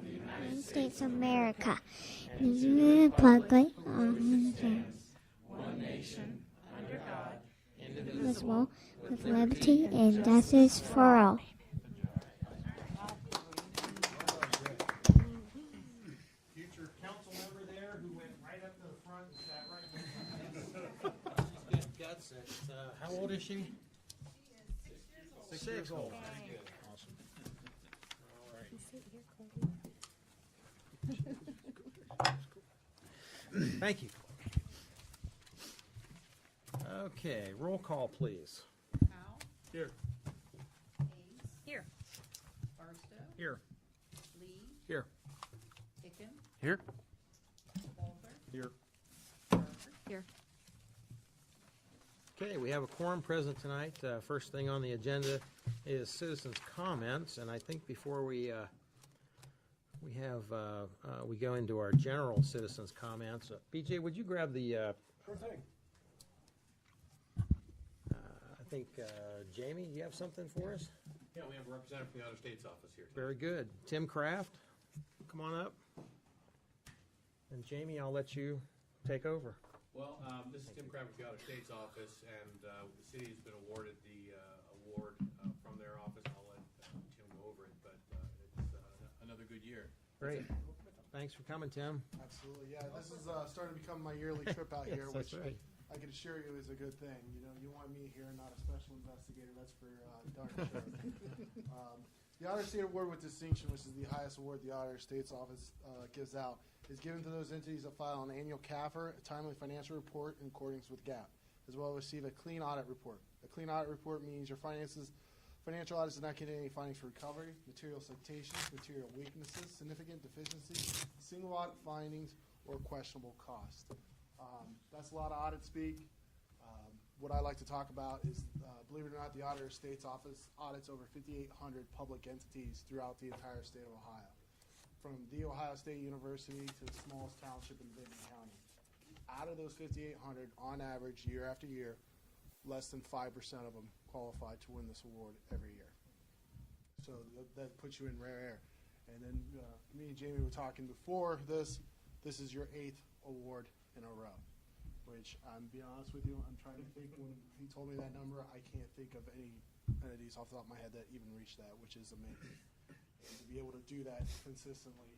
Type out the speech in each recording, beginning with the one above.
United States of America. Republic indivisible, with liberty and justice for all. Future council member there who went right up to the front and sat right next to me. She's got guts. How old is she? 6 years old. Very good. Awesome. All right. Thank you. Okay, roll call, please. Powell. Here. Hayes. Here. Barstow. Here. Lee. Here. Hicken. Here. Walter. Here. Parker. Here. Okay, we have a quorum present tonight. First thing on the agenda is citizens' comments, and I think before we go into our general citizens' comments, BJ, would you grab the? Sure thing. I think Jamie, you have something for us? Yeah, we have a representative from the Outer States office here. Very good. Tim Kraft, come on up. And Jamie, I'll let you take over. Well, this is Tim Kraft with the Outer States office, and the city has been awarded the award from their office. I'll let Tim go over it, but it's another good year. Great. Thanks for coming, Tim. Absolutely, yeah. This is starting to become my yearly trip out here, Yes, which that's right. I can assure you is a good thing. You know, you want me here, not a special investigator. That's for darn sure. The Otter State Award with Distinction, which is the highest award the Otter States Office gives out, is given to those entities that file an annual CAFR, a timely financial report in accordance with GAAP, as well as receive a clean audit report. A clean audit report means your financial audit does not contain any findings for recovery, material citations, material weaknesses, significant deficiencies, single audit findings, or questionable cost. That's a lot of audit speak. What I like to talk about is, believe it or not, the Auditor State's Office audits over 5,800 public entities throughout the entire state of Ohio, from The Ohio State University to the smallest township in Benton County. Out of those 5,800, on average, year after year, less than 5% of them qualify to win this award every year. So that puts you in rare air. And then me and Jamie were talking before this. This is your 8th award in a row, which I'm being honest with you, I'm trying to think. When he told me that number, I can't think of any entities off the top of my head that even reached that, which is amazing. And to be able to do that consistently,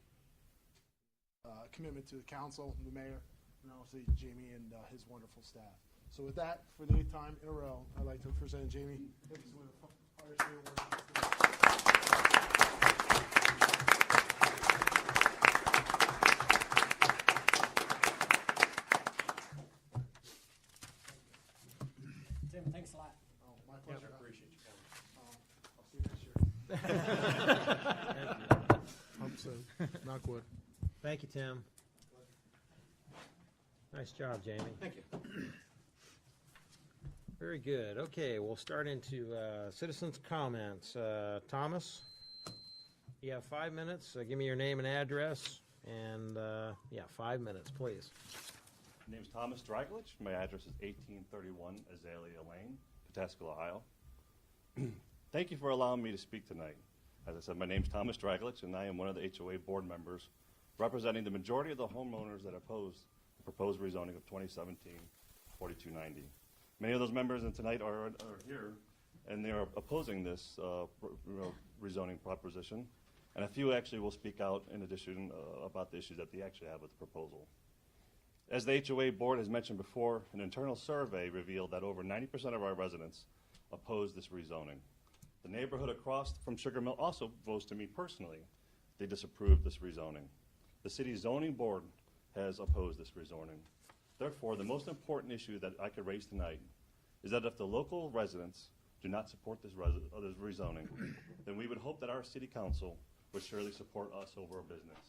commitment to the council, the mayor, and obviously Jamie and his wonderful staff. So with that, for the 8th time in a row, I'd like to present Jamie Hicks with the Otter State Award. Tim, thanks a lot. Oh, my pleasure. I appreciate you coming. I'll see you next year. Hope so. Knock wood. Thank you, Tim. Nice job, Jamie. Thank you. Very good. Okay, we'll start into citizens' comments. Thomas, you have 5 minutes. Give me your name and address. And, 5 minutes, please. My name is Thomas Draglich. My address is 1831 Azalea Lane, Pataskala, Ohio. Thank you for allowing me to speak tonight. As I said, my name is Thomas Draglich, and I am one of the HOA board members representing the majority of the homeowners that oppose the proposed rezoning of 2017-4290. Many of those members tonight are here, and they are opposing this rezoning proposition, and a few actually will speak out in addition about the issues that they actually have with the proposal. As the HOA board has mentioned before, an internal survey revealed that over 90% of our residents oppose this rezoning. The neighborhood across from Sugar Mill also votes to me personally. They disapprove this rezoning. The city zoning board has opposed this rezoning. Therefore, the most important issue that I could raise tonight is that if the local residents do not support this rezoning, then we would hope that our city council would surely support us over a business.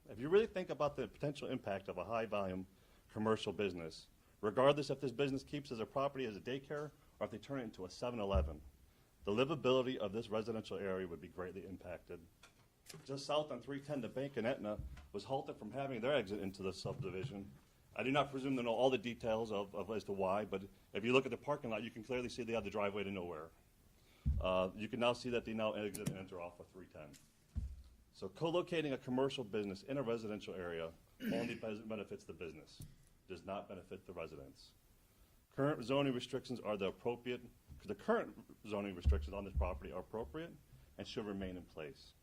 If you really think about the potential impact of a high-volume commercial business, regardless if this business keeps as a property as a daycare or if they turn it into a 7-Eleven, the livability of this residential area would be greatly impacted. Just south on 310, the bank in Etna was halted from having their exit into the subdivision. I do not presume to know all the details of as to why, but if you look at the parking lot, you can clearly see they have the driveway to nowhere. You can now see that they now exit and enter off of 310. So co-locating a commercial business in a residential area only benefits the business, does not benefit the residents. Current zoning restrictions are the current zoning restrictions on this property are appropriate and should remain in place.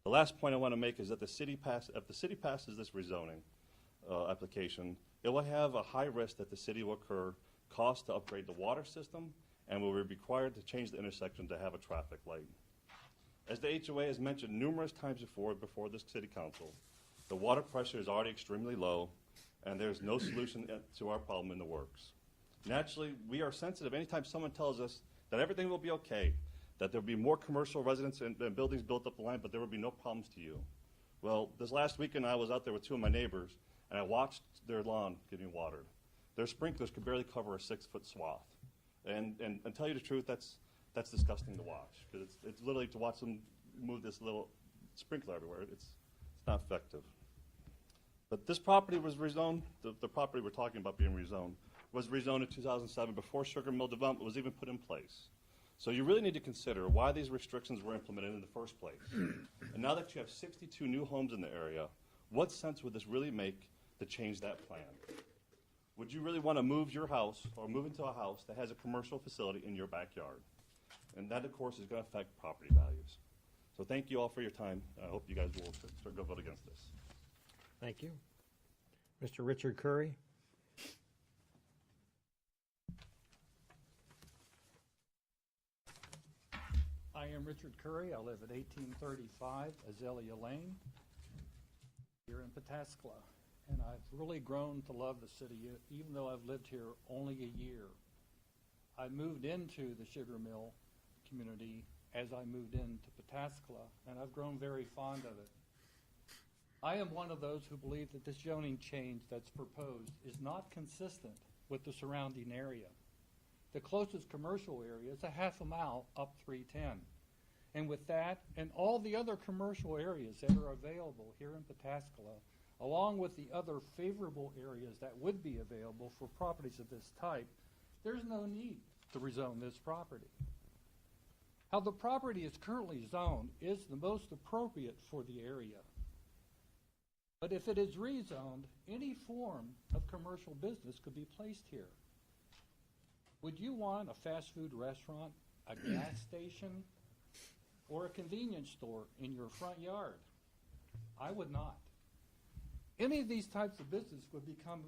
The last point I want to make is that if the city passes this rezoning application, it will have a high risk that the city will incur costs to upgrade the water system and will be required to change the intersection to have a traffic light. As the HOA has mentioned numerous times before this city council, the water pressure is already extremely low and there's no solution to our problem in the works. Naturally, we are sensitive anytime someone tells us that everything will be okay, that there will be more commercial residents and buildings built up the line, but there will be no problems to you. Well, this last weekend I was out there with two of my neighbors and I watched their lawn getting watered. Their sprinklers could barely cover a 6-foot swath. And tell you the truth, that's disgusting to watch, because it's literally to watch them move this little sprinkler everywhere. It's not effective. But this property was rezoned, the property we're talking about being rezoned, was rezoned in 2007 before Sugar Mill development was even put in place. So you really need to consider why these restrictions were implemented in the first place. And now that you have 62 new homes in the area, what sense would this really make to change that plan? Would you really want to move your house or move into a house that has a commercial facility in your backyard? And that, of course, is going to affect property values. So thank you all for your time. I hope you guys will start to vote against this. Thank you. Mr. Richard Curry. I am Richard Curry. I live at 1835 Azalea Lane here in Pataskala. And I've really grown to love the city, even though I've lived here only a year. I moved into the Sugar Mill community as I moved into Pataskala, and I've grown very fond of it. I am one of those who believe that this zoning change that's proposed is not consistent with the surrounding area. The closest commercial area is a half a mile up 310. And with that, and all the other commercial areas that are available here in Pataskala, along with the other favorable areas that would be available for properties of this type, there's no need to rezone this property. How the property is currently zoned is the most appropriate for the area. But if it is rezoned, any form of commercial business could be placed here. Would you want a fast food restaurant, a gas station, or a convenience store in your front yard? I would not. Any of these types of business would become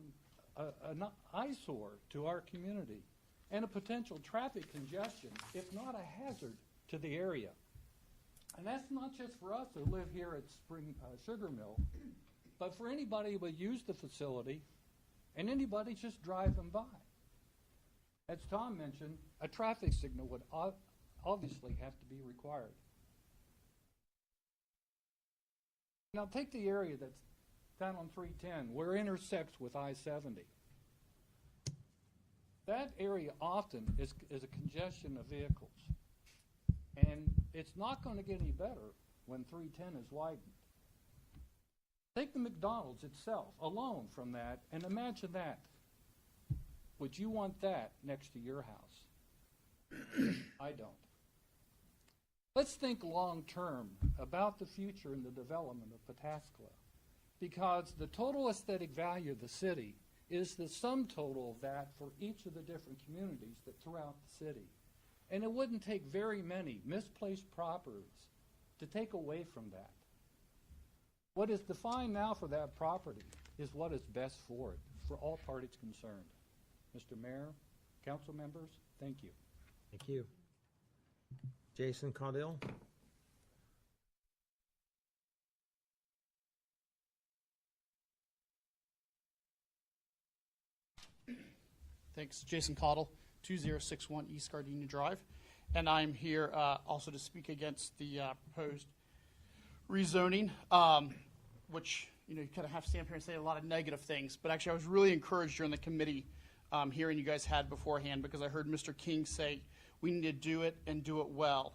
an eyesore to our community and a potential traffic congestion, if not a hazard to the area. And that's not just for us who live here at Spring Sugar Mill, but for anybody who would use the facility and anybody just driving by. As Tom mentioned, a traffic signal would obviously have to be required. Now take the area that's down on 310, where it intersects with I-70. That area often is a congestion of vehicles. And it's not going to get any better when 310 is widened. Take the McDonald's itself alone from that and imagine that. Would you want that next to your house? I don't. Let's think long term about the future and the development of Pataskala, because the total aesthetic value of the city is the sum total of that for each of the different communities that throughout the city. And it wouldn't take very many misplaced properties to take away from that. What is defined now for that property is what is best for it, for all parties concerned. Mr. Mayor, council members, thank you. Thank you. Jason Caudill. Thanks. Jason Caudill, 2061 East Gardenia Drive. And I'm here also to speak against the proposed rezoning, which, you kind of have to stand up here and say a lot of negative things. But actually, I was really encouraged during the committee hearing you guys had beforehand, because I heard Mr. King say we need to do it and do it well.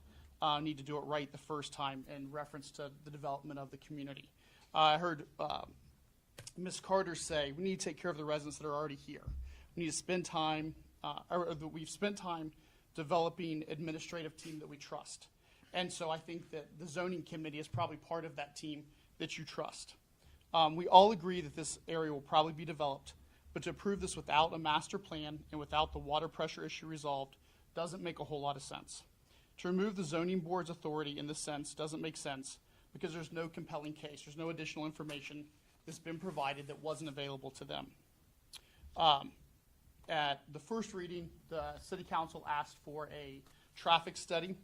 Need to do it right the first time in reference to the development of the community. I heard Ms. Carter say we need to take care of the residents that are already here. We need to spend time, we've spent time developing administrative team that we trust. And so I think that the zoning committee is probably part of that team that you trust. We all agree that this area will probably be developed, but to approve this without a master plan and without the water pressure issue resolved doesn't make a whole lot of sense. To remove the zoning board's authority in this sense doesn't make sense because there's no compelling case. There's no additional information that's been provided that wasn't available to them. At the first reading, the city council asked for a traffic study,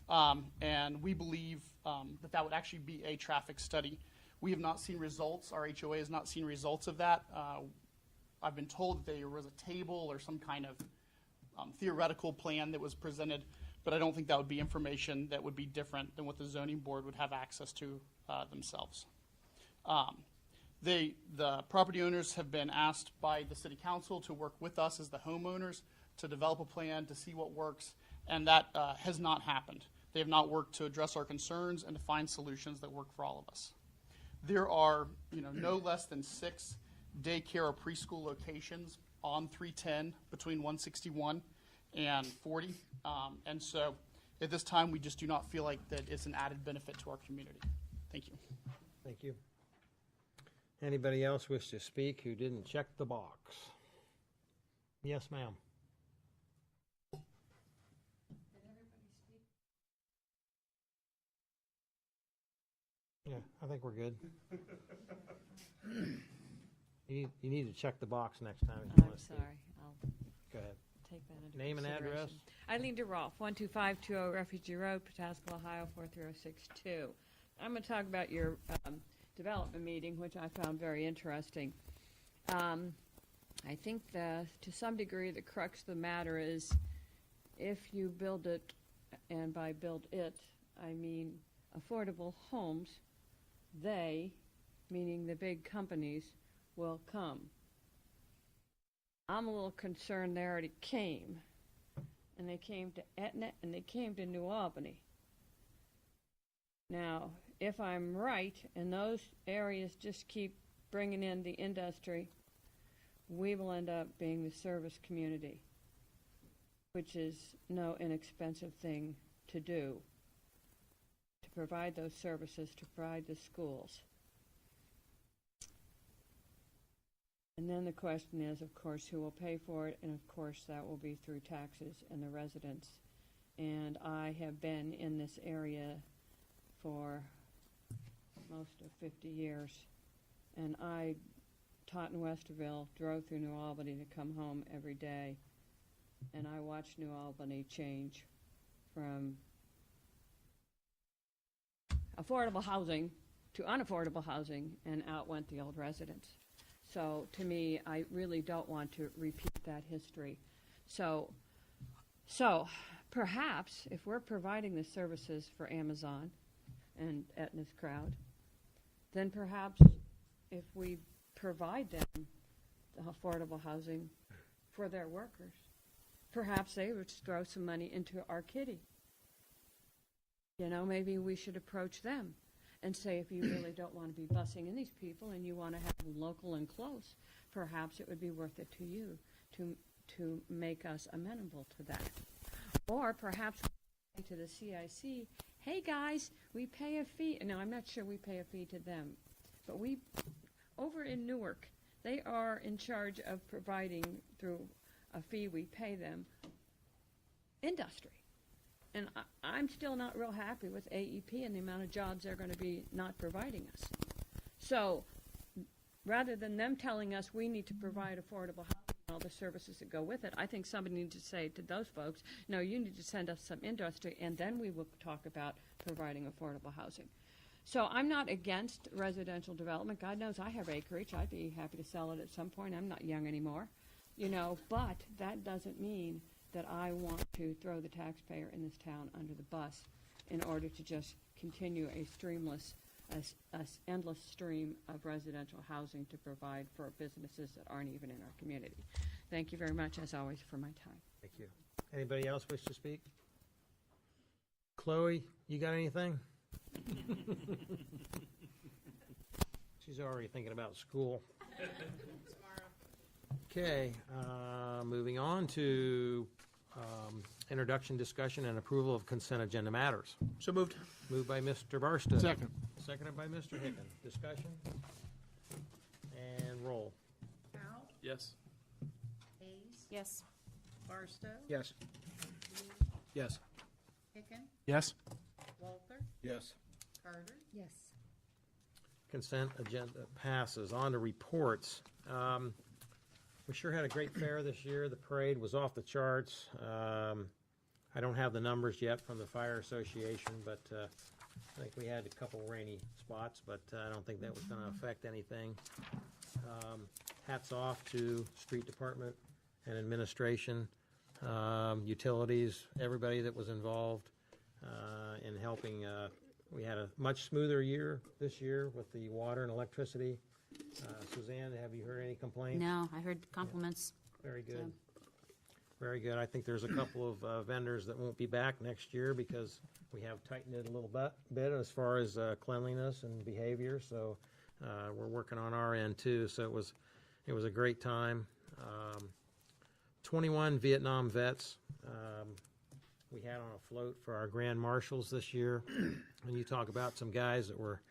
and we believe that would actually be a traffic study. We have not seen results. Our HOA has not seen results of that. I've been told that there was a table or some kind of theoretical plan that was presented, but I don't think that would be information that would be different than what the zoning board would have access to themselves. The property owners have been asked by the city council to work with us as the homeowners to develop a plan to see what works, and that has not happened. They have not worked to address our concerns and to find solutions that work for all of us. There are, no less than 6 daycare or preschool locations on 310 between 161 and 40, and so at this time we just do not feel like that it's an added benefit to our community. Thank you. Thank you. Anybody else wish to speak who didn't check the box? Yes, ma'am. Yeah, I think we're good. You need to check the box next time. If you I'm want to speak. sorry. I'll Go ahead. take that into Name and consideration. address. Eileen DeRolf, 12520 Refugee Road, Pataskala, Ohio, 43062. I'm going to talk about your development meeting, which I found very interesting. I think to some degree the crux of the matter is if you build it, and by build it, I mean affordable homes, they, meaning the big companies, will come. I'm a little concerned they already came, and they came to Etna, and they came to New Albany. Now, if I'm right, and those areas just keep bringing in the industry, we will end up being the service community, which is no inexpensive thing to do, to provide those services, to provide the schools. And then the question is, of course, who will pay for it, and of course that will be through taxes and the residents. And I have been in this area for most of 50 years, and I taught in Westerville, drove through New Albany to come home every day, and I watched New Albany change from affordable housing to unaffordable housing, and out went the old residents. So to me, I really don't want to repeat that history. So perhaps if we're providing the services for Amazon and Aetna's crowd, then perhaps if we provide them the affordable housing for their workers, perhaps they would throw some money into our kitty. Maybe we should approach them and say, if you really don't want to be busing in these people and you want to have them local and close, perhaps it would be worth it to you to make us amenable to that. Or perhaps to the CIC, hey guys, we pay a fee. No, I'm not sure we pay a fee to them, but we, over in Newark, they are in charge of providing through a fee we pay them, industry. And I'm still not real happy with AEP and the amount of jobs they're going to be not providing us. So rather than them telling us we need to provide affordable housing and all the services that go with it, I think somebody needs to say to those folks, no, you need to send us some industry, and then we will talk about providing affordable housing. So I'm not against residential development. God knows I have acreage. I'd be happy to sell it at some point. I'm not young anymore, but that doesn't mean that I want to throw the taxpayer in this town under the bus in order to just continue a endless stream of residential housing to provide for businesses that aren't even in our community. Thank you very much, as always, for my time. Thank you. Anybody else wish to speak? Chloe, you got anything? She's already thinking about school. Okay, moving on to Introduction, discussion, and approval of consent agenda matters. So moved. Moved by Mr. Barstow. Second. Seconded by Mr. Hicken. Discussion? And roll. Powell, Yes. Hayes, Yes. Barstow, Yes. Lee, Yes. Hicken, Yes. Walter, Yes. Carter, Yes. Consent agenda passes. On to reports. We sure had a great fair this year. The parade was off the charts. I don't have the numbers yet from the Fire Association, but I think we had a couple rainy spots, but I don't think that was going to affect anything. Hats off to Street Department and administration, utilities, everybody that was involved in helping. We had a much smoother year this year with the water and electricity. Suzanne, have you heard any complaints? No, I heard compliments. Very good. Very good. I think there's a couple of vendors that won't be back next year because we have tightened it a little bit as far as cleanliness and behavior. So we're working on our end too. So it was a great time. 21 Vietnam vets we had on a float for our grand marshals this year. When you talk about some guys that were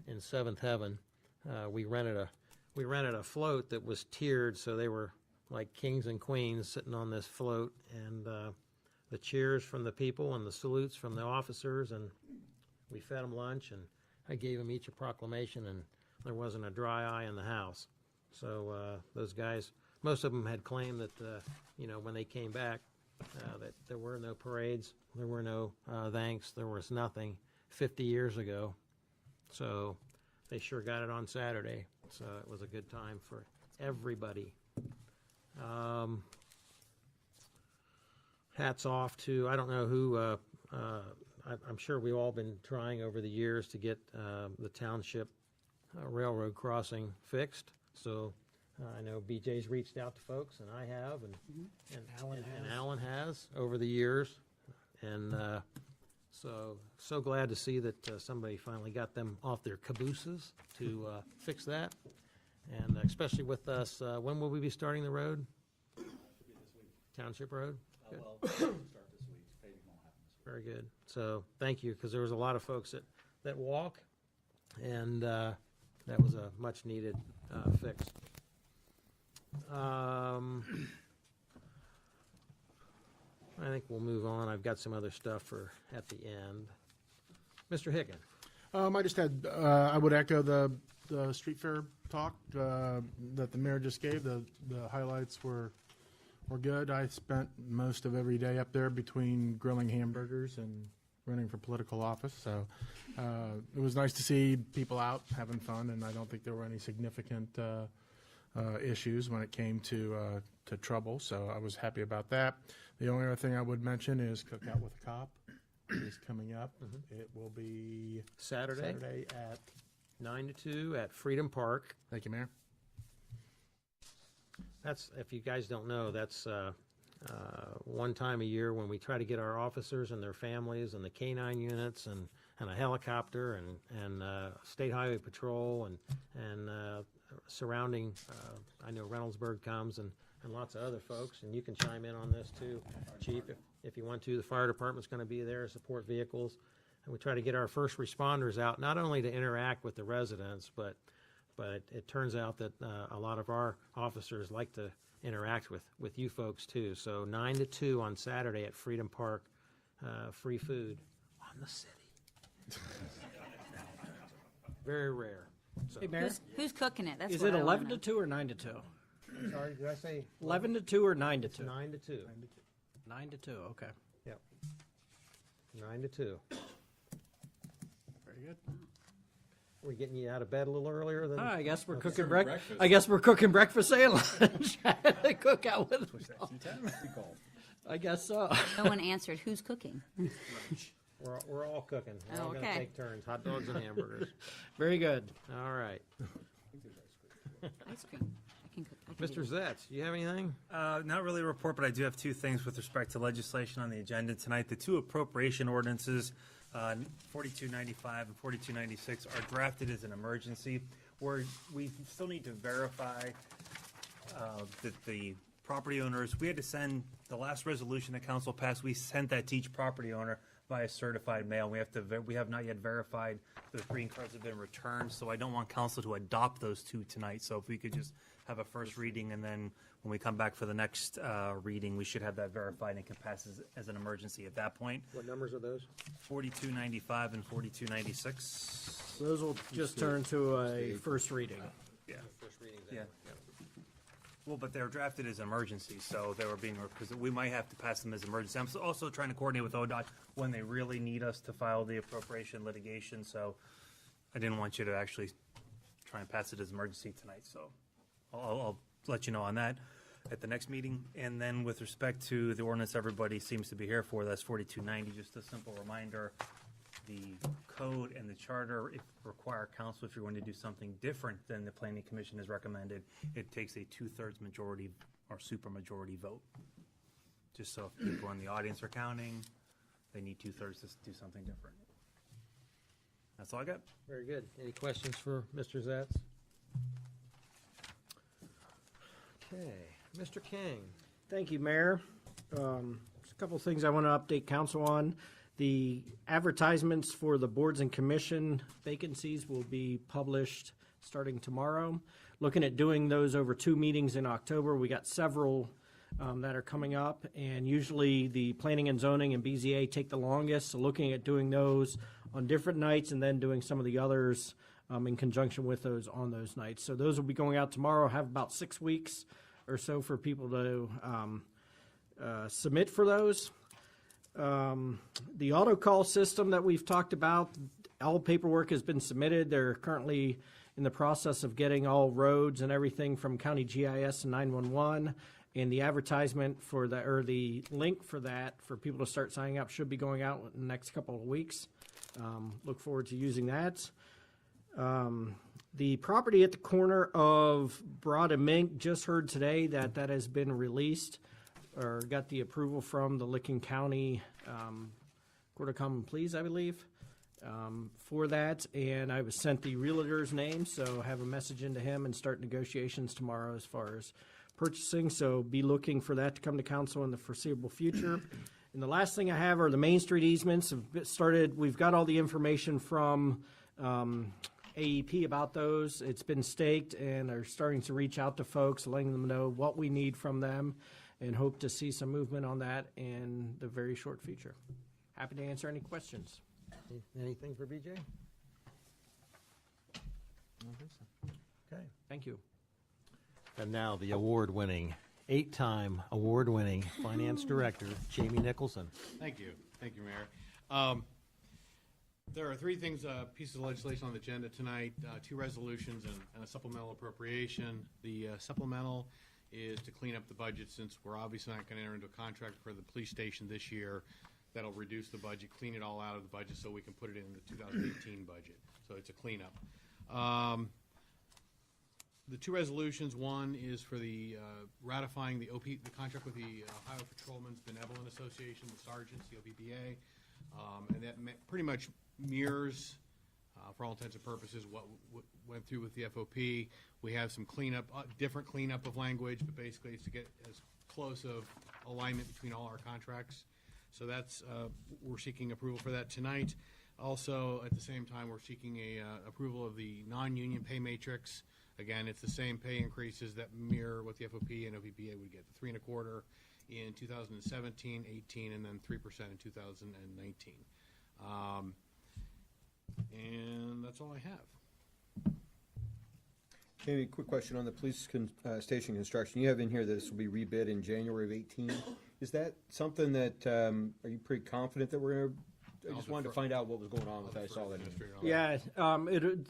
in seventh heaven, we rented a float that was tiered, so they were like kings and queens sitting on this float, and the cheers from the people and the salutes from the officers, and we fed them lunch, and I gave them each a proclamation, and there wasn't a dry eye in the house. So those guys, most of them had claimed that when they came back, that there were no parades, there were no thanks, there was nothing 50 years ago. So they sure got it on Saturday. So it was a good time for everybody. Hats off to, I don't know who, I'm sure we've all been trying over the years to get the township railroad crossing fixed. So I know BJ's reached out to folks, and I have, and Alan has over the years. And so glad to see that somebody finally got them off their cabooses to fix that. And especially with us, when will we be starting the road? Should be this week. Township Road? Good. Well, start this week. Paving won't happen this week. Very good. So thank you, because there was a lot of folks that walk, and that was a much needed fix. I think we'll move on. I've got some other stuff for at the end. Mr. Hicken. I just had, I would echo the street fair talk that the mayor just gave. The highlights were good. I spent most of every day up there between grilling hamburgers and running for political office. So it was nice to see people out having fun, and I don't think there were any significant issues when it came to trouble. So I was happy about that. The only other thing I would mention is Cookout with a Cop is coming up. It will be Saturday at 9 to 2 at Freedom Park. Thank you, Mayor. That's, if you guys don't know, that's one time a year when we try to get our officers and their families and the K-9 units and a helicopter and State Highway Patrol and surrounding, I know Reynoldsburg comes and lots of other folks, and you can chime in on this too, Chief, if you want to. The fire department's going to be there, support vehicles, and we try to get our first responders out, not only to interact with the residents, but it turns out that a lot of our officers like to interact with you folks too. So 9 to 2 on Saturday at Freedom Park, free food on the city. Very rare. So. Hey, Mayor, Who's cooking it? That's is what it I 11 wanna to 2 or 9 to 2? Sorry, did I say 11 to 2 or 9 to 2? 9 to 2. 9 to 2, okay. Yep. 9 to 2. Very good. We're getting you out of bed a little earlier than. I guess we're Okay. cooking breakfast. I guess we're cooking breakfast and lunch. Cookout with I guess so. No one answered. Who's cooking? We're all cooking. We're all going to Okay. take turns. Hot dogs and hamburgers. Very good. All right. Ice cream. I can cook. I can do Mr. Zetz, do you have anything? Not really a report, but I do have two things with respect to legislation on the agenda tonight. The two appropriation ordinances, 4295 and 4296, are drafted as an emergency, where we still need to verify that the property owners, we had to send, the last resolution that council passed, we sent that to each property owner via certified mail. We have not yet verified those green cards have been returned, so I don't want council to adopt those two tonight. So if we could just have a first reading, and then when we come back for the next reading, we should have that verified and can pass as an emergency at that point. What numbers are those? 4295 and 4296. Those will just turn to a first reading. Yeah. First reading. Yeah. Well, but they were drafted as emergencies, so they were being, because we might have to pass them as emergency. I'm also trying to coordinate with ODOT when they really need us to file the appropriation litigation, so I didn't want you to actually try and pass it as emergency tonight, so I'll let you know on that at the next meeting. And then with respect to the ordinance everybody seems to be here for, that's 4290, just a simple reminder, the code and the charter require council, if you're going to do something different than the planning commission has recommended, it takes a 2/3 majority or supermajority vote. Just so if people in the audience are counting, they need 2/3 to do something different. That's all I got. Very good. Any questions for Mr. Zatz? Okay, Mr. King. Thank you, Mayor. Just a couple of things I want to update council on. The advertisements for the boards and commission vacancies will be published starting tomorrow. Looking at doing those over 2 meetings in October. We got several that are coming up, and usually the planning and zoning and BZA take the longest. So looking at doing those on different nights and then doing some of the others in conjunction with those on those nights. So those will be going out tomorrow. Have about 6 weeks or so for people to submit for those. The auto call system that we've talked about, all paperwork has been submitted. They're currently in the process of getting all roads and everything from county GIS and 911. And the advertisement for that, or the link for that, for people to start signing up, should be going out in the next couple of weeks. Look forward to using that. The property at the corner of Broad and Mink, just heard today that has been released, or got the approval from the Licking County Court of Common Pleas, I believe, for that. And I was sent the realtor's name, so have a message into him and start negotiations tomorrow as far as purchasing. So be looking for that to come to council in the foreseeable future. And the last thing I have are the Main Street easements have started. We've got all the information from AEP about those. It's been staked and are starting to reach out to folks, letting them know what we need from them, and hope to see some movement on that in the very short future. Happy to answer any questions. Anything for BJ? I don't think so. Okay. Thank you. And now the award-winning, 8-time award-winning finance director, Jamie Nicholson. Thank you. Thank you, Mayor. There are 3 things, pieces of legislation on the agenda tonight, 2 resolutions and a supplemental appropriation. The supplemental is to clean up the budget, since we're obviously not going to enter into a contract for the police station this year. That'll reduce the budget, clean it all out of the budget so we can put it in the 2018 budget. So it's a cleanup. The 2 resolutions, one is for the ratifying the contract with the Ohio Patrolmen's Benevolent Association, the sergeants, the OPBA, and that pretty much mirrors, for all intents and purposes, what went through with the FOP. We have some cleanup, different cleanup of language, but basically it's to get as close of alignment between all our contracts. So that's we're seeking approval for that tonight. Also, at the same time, we're seeking approval of the non-union pay matrix. Again, it's the same pay increases that mirror what the FOP and OPBA would get: the 3.25% in 2017, 18, and then 3% in 2019. And that's all I have. Jamie, quick question on the police station construction. You have in here that this will be rebid in January of 18. Is that something that, are you pretty confident that we're going to? I just wanted to find out what was going on with that. I saw that. Yeah,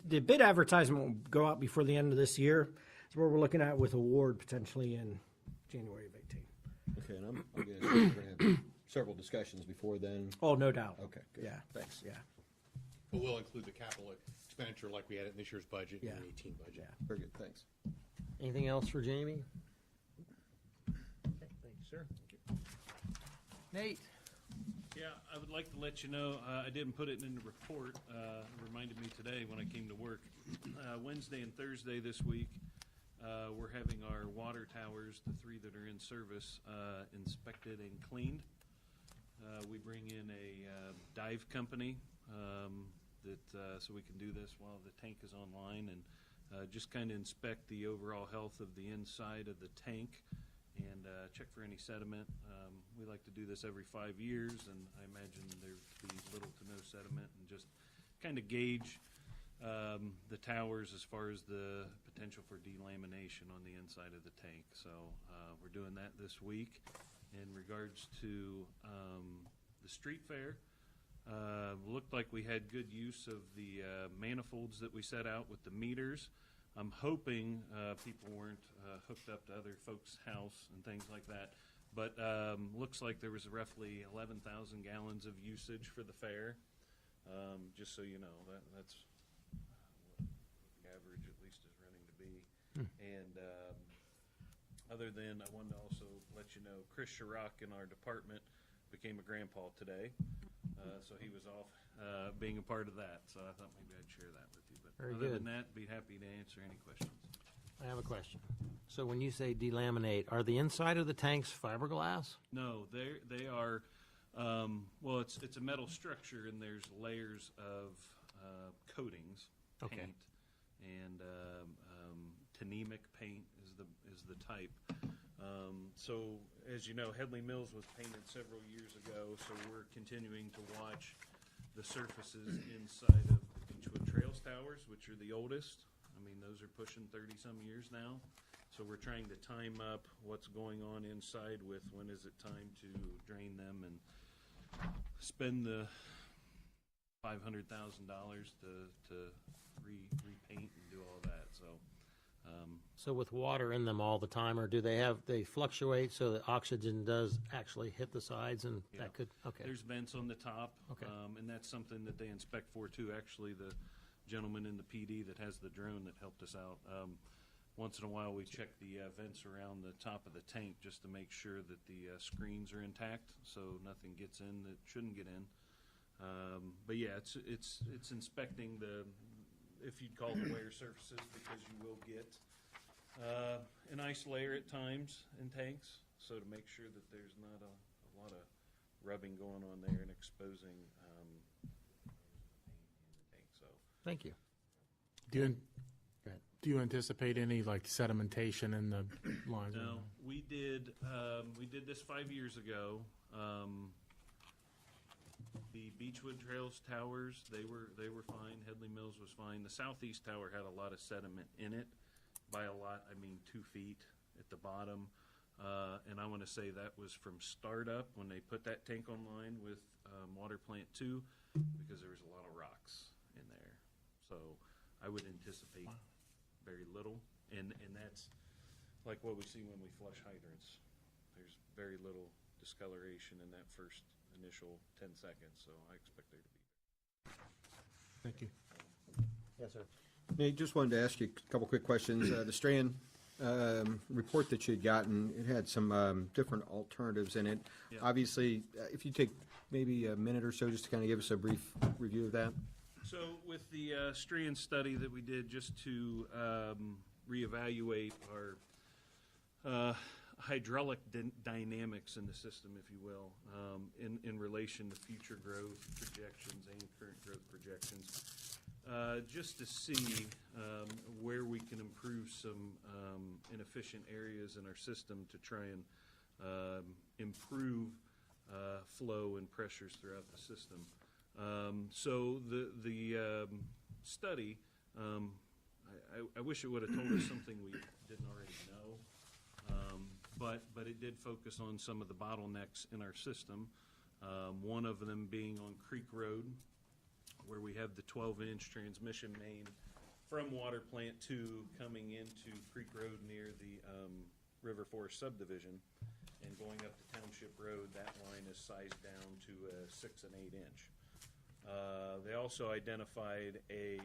the bid advertisement will go out before the end of this year. That's what we're looking at with award potentially in January of 18. Okay, and I'm guessing we're going to have several discussions before then. Oh, no doubt. Okay, good. Yeah. Thanks. Yeah. But we'll include the capital expenditure like we had in this year's budget Yeah. and the 18 budget. Yeah. Very good. Thanks. Anything else for Jamie? Okay, thank you, sir. Nate. Yeah, I would like to let you know, I didn't put it in the report. It reminded me today when I came to work. Wednesday and Thursday this week, we're having our water towers, the 3 that are in service, inspected and cleaned. We bring in a dive company so we can do this while the tank is online, and just kind of inspect the overall health of the inside of the tank and check for any sediment. We like to do this every 5 years, and I imagine there'd be little to no sediment, and just kind of gauge the towers as far as the potential for delamination on the inside of the tank. So we're doing that this week. In regards to the street fair, looked like we had good use of the manifolds that we set out with the meters. I'm hoping people weren't hooked up to other folks' house and things like that. But looks like there was roughly 11,000 gallons of usage for the fair. Just so you know, that's what the average at least is running to be. And other than, I wanted to also let you know, Chris Sharrock in our department became a grandpa today. So he was off being a part of that. So I thought maybe I'd share that with you. But Very other good. than that, be happy to answer any questions. I have a question. So when you say delaminate, are the inside of the tanks fiberglass? No, they are. Well, it's a metal structure, and there's layers of coatings, Okay. paint, and Tanemic paint is the type. So, as you know, Headley Mills was painted several years ago, so we're continuing to watch the surfaces inside of the Beechwood Trails towers, which are the oldest. I mean, those are pushing 30-some years now. So we're trying to time up what's going on inside with when is it time to drain them and spend the $500,000 to repaint and do all that. So with water in them all the time, or do they fluctuate so that oxygen does actually hit the sides and Yeah. that could, okay. There's vents on the top, Okay. And that's something that they inspect for too. Actually, the gentleman in the PD that has the drone that helped us out, once in a while we check the vents around the top of the tank just to make sure that the screens are intact, so nothing gets in that shouldn't get in. But yeah, it's inspecting the, if you'd call the wear surfaces, because you will get an ice layer at times in tanks, so to make sure that there's not a lot of rubbing going on there and exposing paint in the tank. So Thank you. Do you anticipate any like sedimentation in the lines? no, we did this 5 years ago. The Beechwood Trails towers, they were fine. Headley Mills was fine. The Southeast Tower had a lot of sediment in it. By a lot, I mean 2 feet at the bottom. And I want to say that was from startup when they put that tank online with Water Plant 2, because there was a lot of rocks in there. So I would anticipate very little. And that's like what we see when we flush hydrants. There's very little discoloration in that first initial 10 seconds, so I expect there to be. Thank you. Yes, sir. Nate, just wanted to ask you a couple quick questions. The Strand report that you had gotten, it had some different alternatives in it. Yeah. Obviously, if you take maybe a minute or so just to kind of give us a brief review of that. So with the Strand study that we did just to reevaluate our hydraulic dynamics in the system, if you will, in relation to future growth projections and current growth projections, just to see where we can improve some inefficient areas in our system to try and improve flow and pressures throughout the system. So the study, I wish it would have told us something we didn't already know. But it did focus on some of the bottlenecks in our system. One of them being on Creek Road, where we have the 12-inch transmission main from Water Plant 2 coming into Creek Road near the River Forest subdivision, and going up to Township Road. That line is sized down to a 6 and 8 inch. They also identified a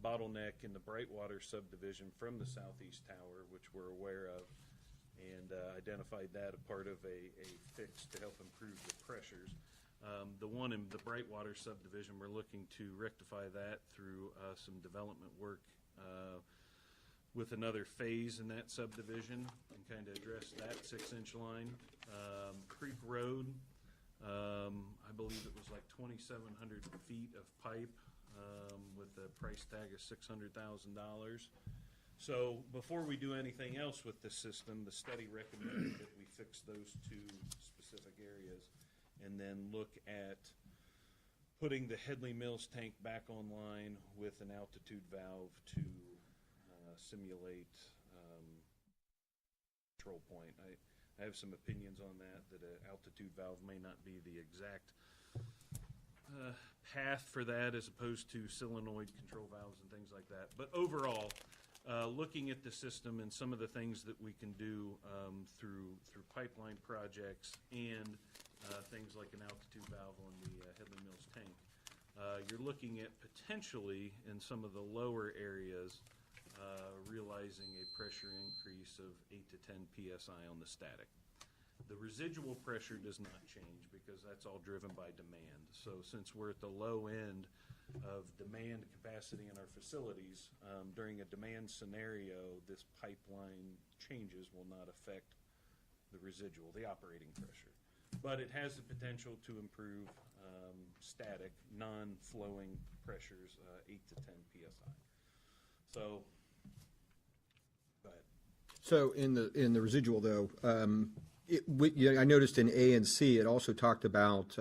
bottleneck in the Brightwater subdivision from the Southeast Tower, which we're aware of, and identified that a part of a fix to help improve the pressures. The one in the Brightwater subdivision, we're looking to rectify that through some development work with another phase in that subdivision and kind of address that 6-inch line. Creek Road, I believe it was like 2,700 feet of pipe with a price tag of $600,000. So before we do anything else with this system, the study recommended that we fix those two specific areas and then look at putting the Headley Mills tank back online with an altitude valve to simulate control point. I have some opinions on that an altitude valve may not be the exact path for that as opposed to solenoid control valves and things like that. But overall, looking at the system and some of the things that we can do through pipeline projects and things like an altitude valve on the Headley Mills tank, you're looking at potentially in some of the lower areas realizing a pressure increase of 8 to 10 psi on the static. The residual pressure does not change because that's all driven by demand. So since we're at the low end of demand capacity in our facilities, during a demand scenario, this pipeline changes will not affect the residual, the operating pressure. But it has the potential to improve static, non-flowing pressures, 8 to 10 psi. So, go ahead. So in the residual though, I noticed in A and C it also talked about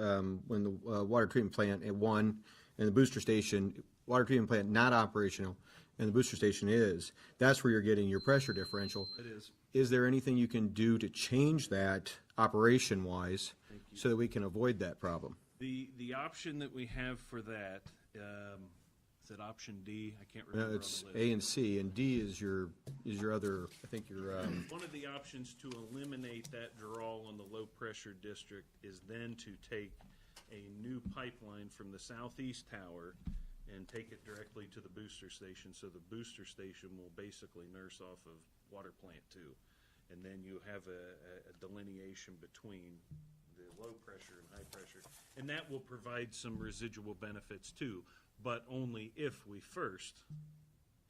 when the water treatment plant at 1 and the booster station, water treatment plant not operational, and the booster station is. That's where you're getting your pressure differential. It is. Is there anything you can do to change that operation-wise so that we can avoid that problem? The option that we have for that, is it option D? I can't remember. No, it's A and C, and D is your other. I think your. One of the options to eliminate that draw on the low pressure district is then to take a new pipeline from the southeast tower and take it directly to the booster station. So the booster station will basically nurse off of water plant 2, and then you have a delineation between the low pressure and high pressure, and that will provide some residual benefits too, but only if we first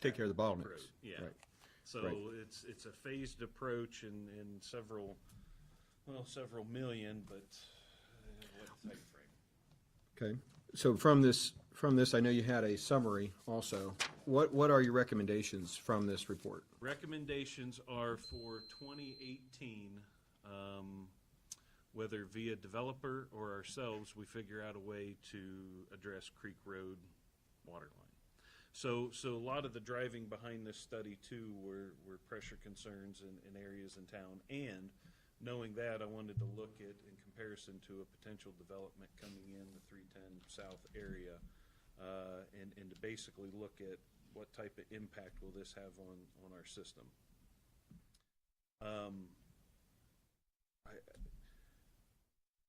take care of the bottlenecks. Yeah. Right. So Right. it's a phased approach in several million, but what time frame? Okay. So from this, I know you had a summary also. What are your recommendations from this report? Recommendations are for 2018, whether via developer or ourselves, we figure out a way to address Creek Road water line. So a lot of the driving behind this study too were pressure concerns in areas in town, and knowing that, I wanted to look at, in comparison to a potential development coming in the 310 South area, and to basically look at what type of impact will this have on our system.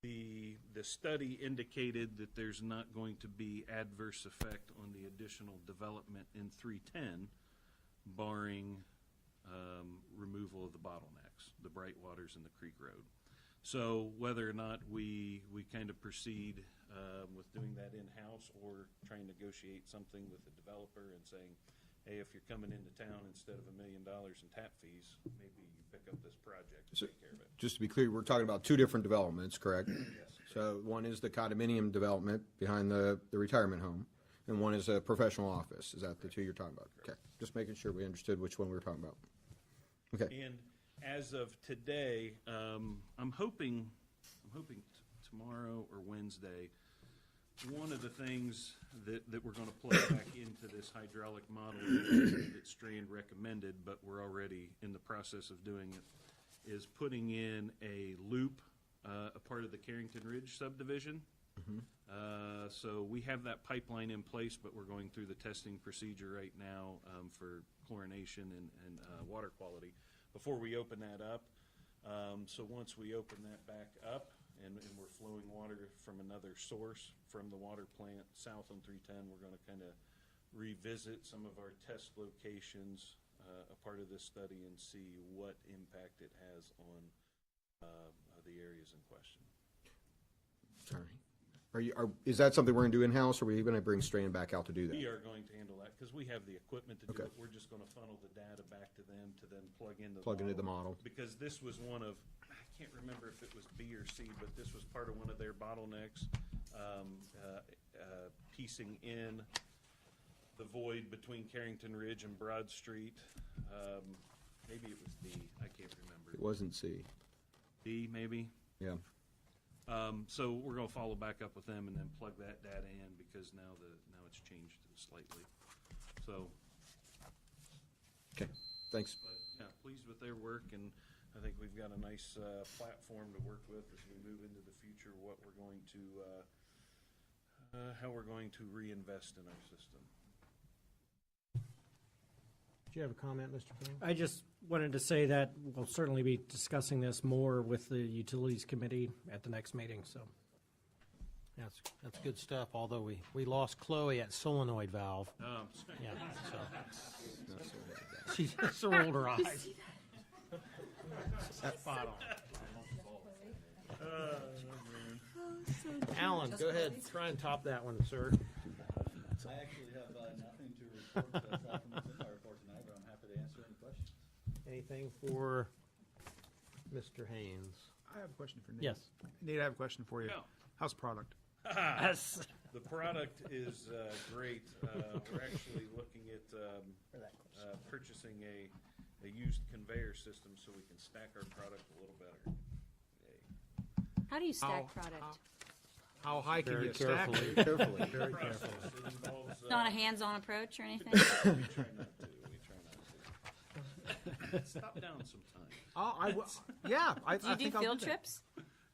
The study indicated that there's not going to be adverse effect on the additional development in 310, barring removal of the bottlenecks, the Brightwaters and the Creek Road. So whether or not we kind of proceed with doing that in-house or try and negotiate something with the developer and saying, hey, if you're coming into town, instead of $1 million in tap fees, maybe you pick up this project and take care of it. Just to be clear, we're talking about two different developments, correct? Yes. So one is the condominium development behind the retirement home, and one is a professional office. Is that the two you're talking about? Okay. Just making sure we understood which one we were talking about. Okay. And as of today, I'm hoping tomorrow or Wednesday, one of the things that we're going to plug back into this hydraulic model that Strand recommended, but we're already in the process of doing it, is putting in a loop, a part of the Carrington Ridge subdivision. So we have that pipeline in place, but we're going through the testing procedure right now for chlorination and water quality before we open that up. So once we open that back up and we're flowing water from another source from the water plant south on 310, we're going to kind of revisit some of our test locations, a part of this study, and see what impact it has on the areas in question. Sorry. Is that something we're going to do in-house, or are we going to bring Strand back out to do that? We are going to handle that because we have the equipment to do Okay. it. We're just going to funnel the data back to them to then plug into the model. Because this was one of, I can't remember if it was B or C, but this was part of one of their bottlenecks, piecing in the void between Carrington Ridge and Broad Street. Maybe it was D. I can't remember. It wasn't C. D, maybe. Yeah. So we're going to follow back up with them and then plug that data in because now it's changed slightly. So. Okay. Thanks. But, yeah, pleased with their work, and I think we've got a nice platform to work with as we move into the future. What we're going to, how we're going to reinvest in our system. Do you have a comment, Mr. King? I just wanted to say that we'll certainly be discussing this more with the Utilities Committee at the next meeting, so. That's good stuff, although we lost Chloe at solenoid valve. Oh. Yeah, so. She just rolled her eyes. Spot on. Alan, go ahead, try and top that one, sir. I actually have nothing to report aside from what's in my report tonight, but I'm happy to answer any questions. Anything for Mr. Haynes? I have a question for Nate. Yes. Nate, I have a question for you. Yeah. How's the product? Yes. The product is great. We're actually looking at purchasing a used conveyor system so we can stack our product a little better. Yay. How do you stack product? How high can Very you stack carefully. it? Carefully. Very Process. carefully. It involves, Not a hands-on approach or anything? We try not to. Stop down sometime. Yeah, I Do you think do I'll field that. trips?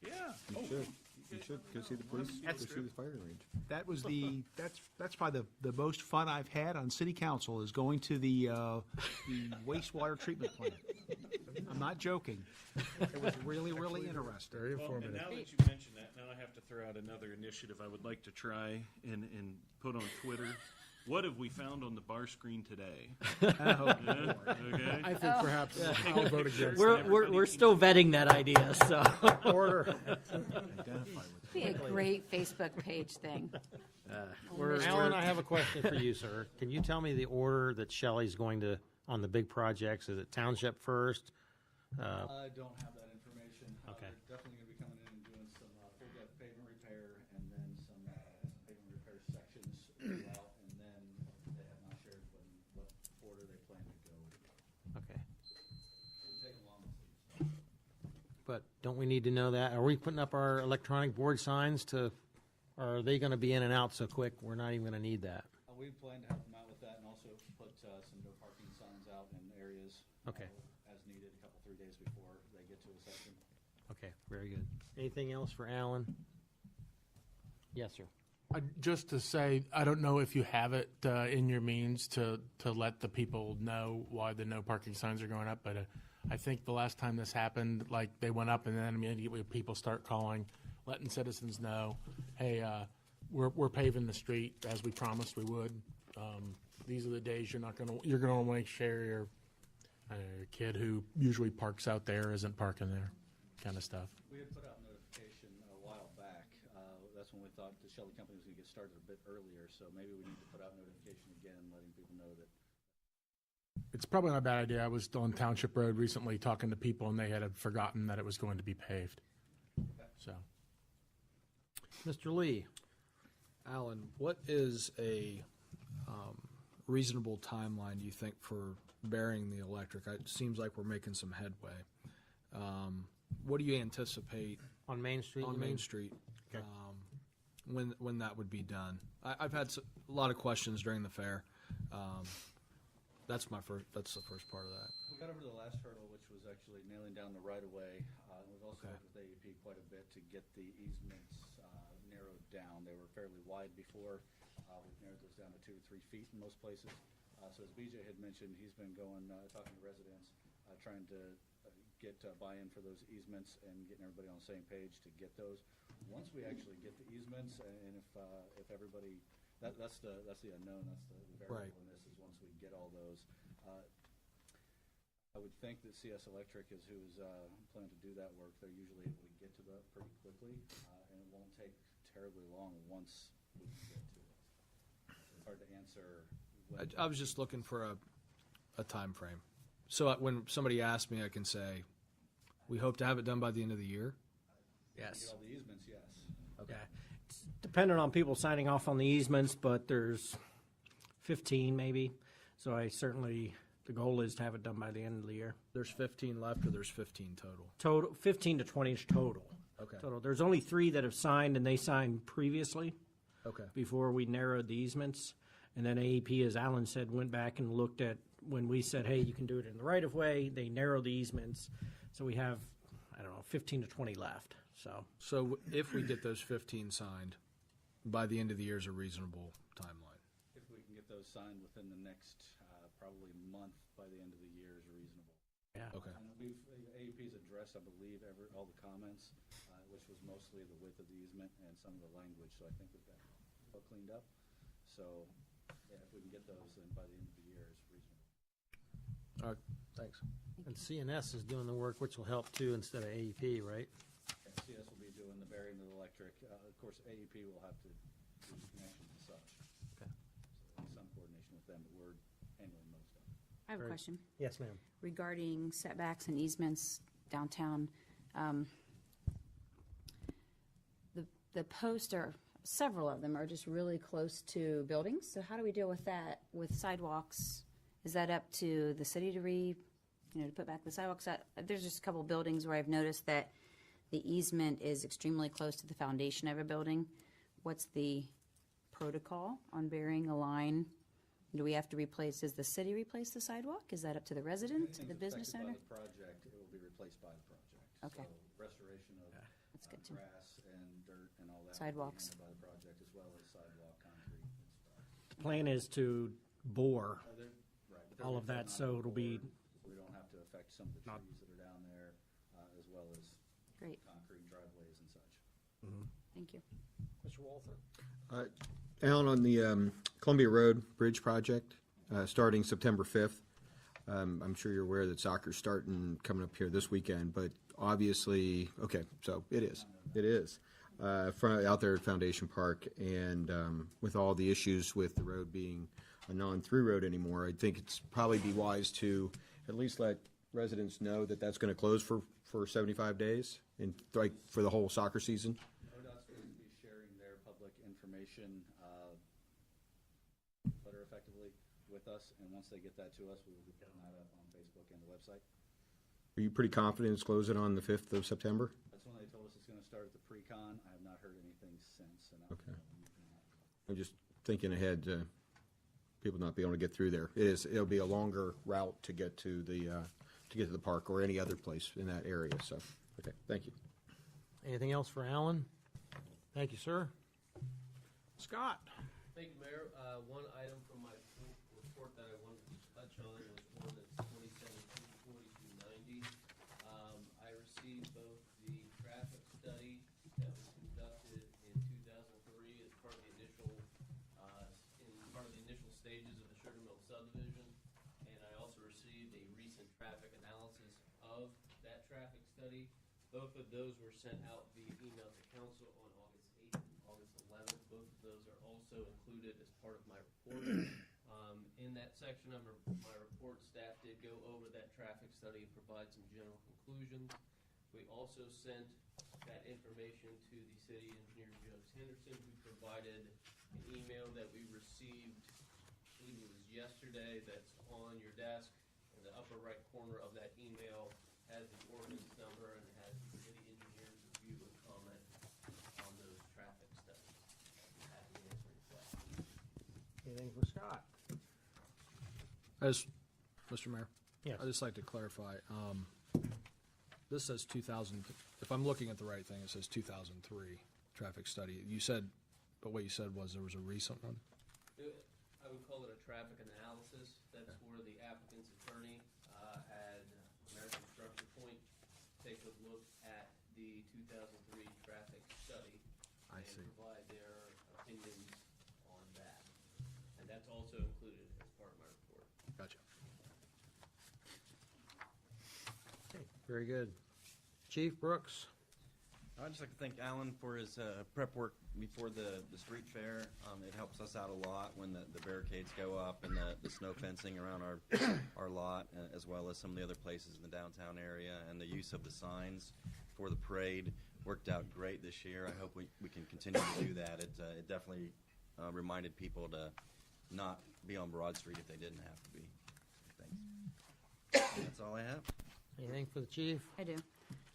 Yeah. You should. You should go see the police. Go see the firing range. That was that's probably the most fun I've had on city council is going to the wastewater treatment plant. I'm not joking. It was really, really interesting. Very Well, and informative. now that you mention that, now I have to throw out another initiative I would like to try and put on Twitter. What have we found on the bar screen today? Yeah, okay. I think perhaps I'll vote against. We're still vetting that idea, so. Order. Be a great Facebook page thing. Alan, I have a question for you, sir. Can you tell me the order that Shelley's going to, on the big projects? Is it township first? I don't have that information. Okay. They're definitely going to be coming in and doing some full depth pavement repair and then some pavement repair sections throughout, and then they have not shared what order they plan to go with. Okay. It'll take a long. But don't we need to know that? Are we putting up our electronic board signs to, or are they going to be in and out so quick, we're not even going to need that? We plan to help them out with that and also put some no parking signs out in areas. Okay. As needed, a couple, 3 days before they get to a section. Okay, very good. Anything else for Alan? Yes, sir. Just to say, I don't know if you have it in your means to let the people know why the no parking signs are going up, but I think the last time this happened, like they went up and then immediately people start calling, letting citizens know, hey, we're paving the street as we promised we would. These are the days you're gonna want to share your kid who usually parks out there isn't parking there, kind of stuff. We had put out notification a while back. That's when we thought the Shelley company was going to get started a bit earlier, so maybe we need to put out notification again, letting people know that. It's probably not a bad idea. I was on Township Road recently talking to people, and they had forgotten that it was going to be paved. So, Mr. Lee. Alan, what is a reasonable timeline, do you think, for burying the electric? It seems like we're making some headway. What do you anticipate on Main Street? On Main Street, okay. When that would be done? I've had a lot of questions during the fair. That's the first part of that. We got over the last hurdle, which was actually nailing down the right-of-way. We've also worked with AEP quite a bit to get the easements narrowed down. They were fairly wide before. We've narrowed those down to 2 to 3 feet in most places. So as BJ had mentioned, he's been going, talking to residents, trying to get buy-in for those easements and getting everybody on the same page to get those. Once we actually get the easements, and if everybody, that's the unknown, that's the variable in this, is once we get all those. I would think that CS Electric is who's planning to do that work. They're usually able to get to that pretty quickly, and it won't take terribly long once we can get to it. It's hard to answer. I was just looking for a time frame. So when somebody asks me, I can say, we hope to have it done by the end of the year? Yes. Get all the easements, yes. Okay. It's dependent on people signing off on the easements, but there's 15 maybe. So the goal is to have it done by the end of the year. There's 15 left, or there's 15 total? Total, 15 to 20 is total. Okay. Total. There's only 3 that have signed, and they signed previously. Okay. Before we narrowed the easements. And then AEP, as Alan said, went back and looked at when we said, hey, you can do it in the right of way, they narrowed the easements. So we have, 15 to 20 left. So if we get those 15 signed, by the end of the year is a reasonable timeline? If we can get those signed within the next probably month by the end of the year is reasonable. Yeah. Okay. And AEP's addressed, I believe, all the comments, which was mostly the width of the easement and some of the language. So I think we've got it all cleaned up. So yeah, if we can get those in by the end of the year is reasonable. All right, thanks. And CNS is doing the work, which will help too, instead of AEP, right? CS will be doing the burying of the electric. Of course, AEP will have to do the connections and such. Okay. So some coordination with them, but we're handling most of it. I have a question. Yes, ma'am. Regarding setbacks and easements downtown. The posts are, several of them are just really close to buildings. So how do we deal with that with sidewalks? Is that up to the city to to put back the sidewalks? There's just a couple of buildings where I've noticed that the easement is extremely close to the foundation of a building. What's the protocol on burying a line? Do we have to does the city replace the sidewalk? Is that up to the resident, the business owner? By the project, it will be replaced by the project. Okay. So restoration of That's good too. grass and dirt and all that. Sidewalks. Will be handled by the project as well as sidewalk, concrete and stuff. The plan is to bore Right, but all of that, so it'll be. We don't have to affect some of the trees that are down there, as well as Great. concrete driveways and such. Thank you. Mr. Walther? Alan, on the Columbia Road Bridge project, starting September 5th, I'm sure you're aware that soccer's starting coming up here this weekend, but obviously, okay, so it is. Out there at Foundation Park, and with all the issues with the road being a non-through road anymore, I think it's probably be wise to at least let residents know that that's going to close for 75 days, and like for the whole soccer season. ODOT's going to be sharing their public information letter effectively with us, and once they get that to us, we will be putting that up on Facebook and the website. Are you pretty confident it's closing on the 5th of September? That's when they told us it's going to start at the pre-con. I have not heard anything since. And Okay. I'm just thinking ahead to people not be able to get through there. It'll be a longer route to get to the park or any other place in that area. So, okay, thank you. Anything else for Alan? Thank you, sir. Scott? Thank you, Mayor. One item from my report that I wanted to touch on was ordinance 2017-4290. I received both the traffic study that was conducted in 2003 as part of the initial stages of the Sugar Mill subdivision, and I also received a recent traffic analysis of that traffic study. Both of those were sent out via email to council on August 8th and August 11th. Both of those are also included as part of my report. In that section of my report, staff did go over that traffic study and provide some general conclusions. We also sent that information to the city engineer, Joseph Henderson, who provided an email that we received, I believe it was yesterday, that's on your desk. In the upper right corner of that email has the ordinance number and has the city engineer's review and comment on those traffic studies. I'm happy to answer any questions. Anything for Scott? Mr. Mayor? Yes. I'd just like to clarify. This says 2000, if I'm looking at the right thing, it says 2003 traffic study. But what you said was there was a recent one? I would call it a traffic analysis. That's where the applicant's attorney had American Structure Point take a look at the 2003 traffic study and provide their opinions on that. And that's also included as part of my report. Gotcha. Okay, very good. Chief Brooks? I'd just like to thank Alan for his prep work before the street fair. It helps us out a lot when the barricades go up and the snow fencing around our lot, as well as some of the other places in the downtown area, and the use of the signs for the parade worked out great this year. I hope we can continue to do that. It definitely reminded people to not be on Broad Street if they didn't have to be. Thanks. That's all I have. Anything for the chief? I do.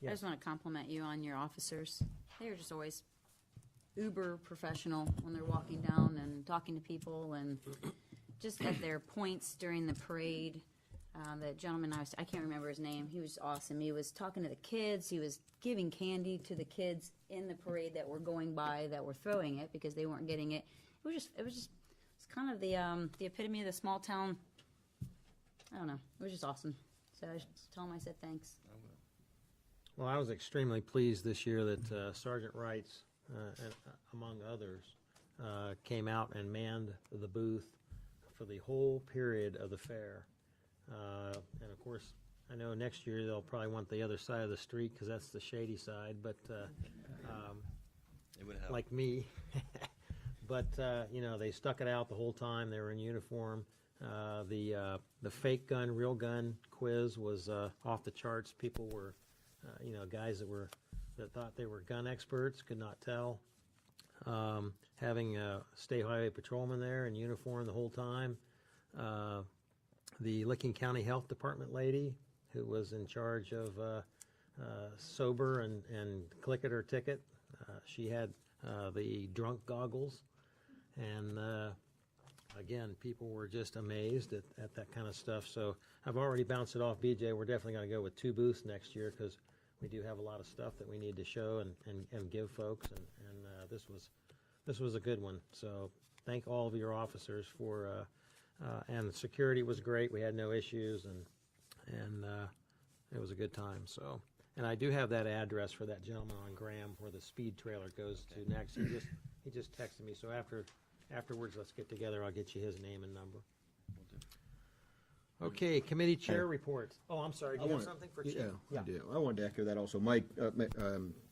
I just want to compliment you on your officers. They are just always uber professional when they're walking down and talking to people, and just at their points during the parade. The gentleman I can't remember his name. He was awesome. He was talking to the kids. He was giving candy to the kids in the parade that were going by, that were throwing it because they weren't getting it. It's kind of the epitome of the small town. I don't know. It was just awesome. So I just tell him I said thanks. Well, I was extremely pleased this year that Sergeant Wrights, among others, came out and manned the booth for the whole period of the fair. And of course, I know next year they'll probably want the other side of the street because that's the shady side, but it would help. Like me. But, they stuck it out the whole time. They were in uniform. The fake gun, real gun quiz was off the charts. People were, guys that thought they were gun experts could not tell. Having a state highway patrolman there in uniform the whole time. The Licking County Health Department lady who was in charge of sober and click it or ticket. She had the drunk goggles. And again, people were just amazed at that kind of stuff. So I've already bounced it off BJ. We're definitely going to go with 2 booths next year because we do have a lot of stuff that we need to show and give folks. And this was a good one. So thank all of your officers for, and the security was great. We had no issues and it was a good time. So, and I do have that address for that gentleman on Graham where the speed trailer goes to next. He just texted me. So afterwards, let's get together. I'll get you his name and number. Okay, committee chair reports. Oh, I'm sorry. Do you have something for Chief? Yeah, I do. I wanted to echo that also. Mike,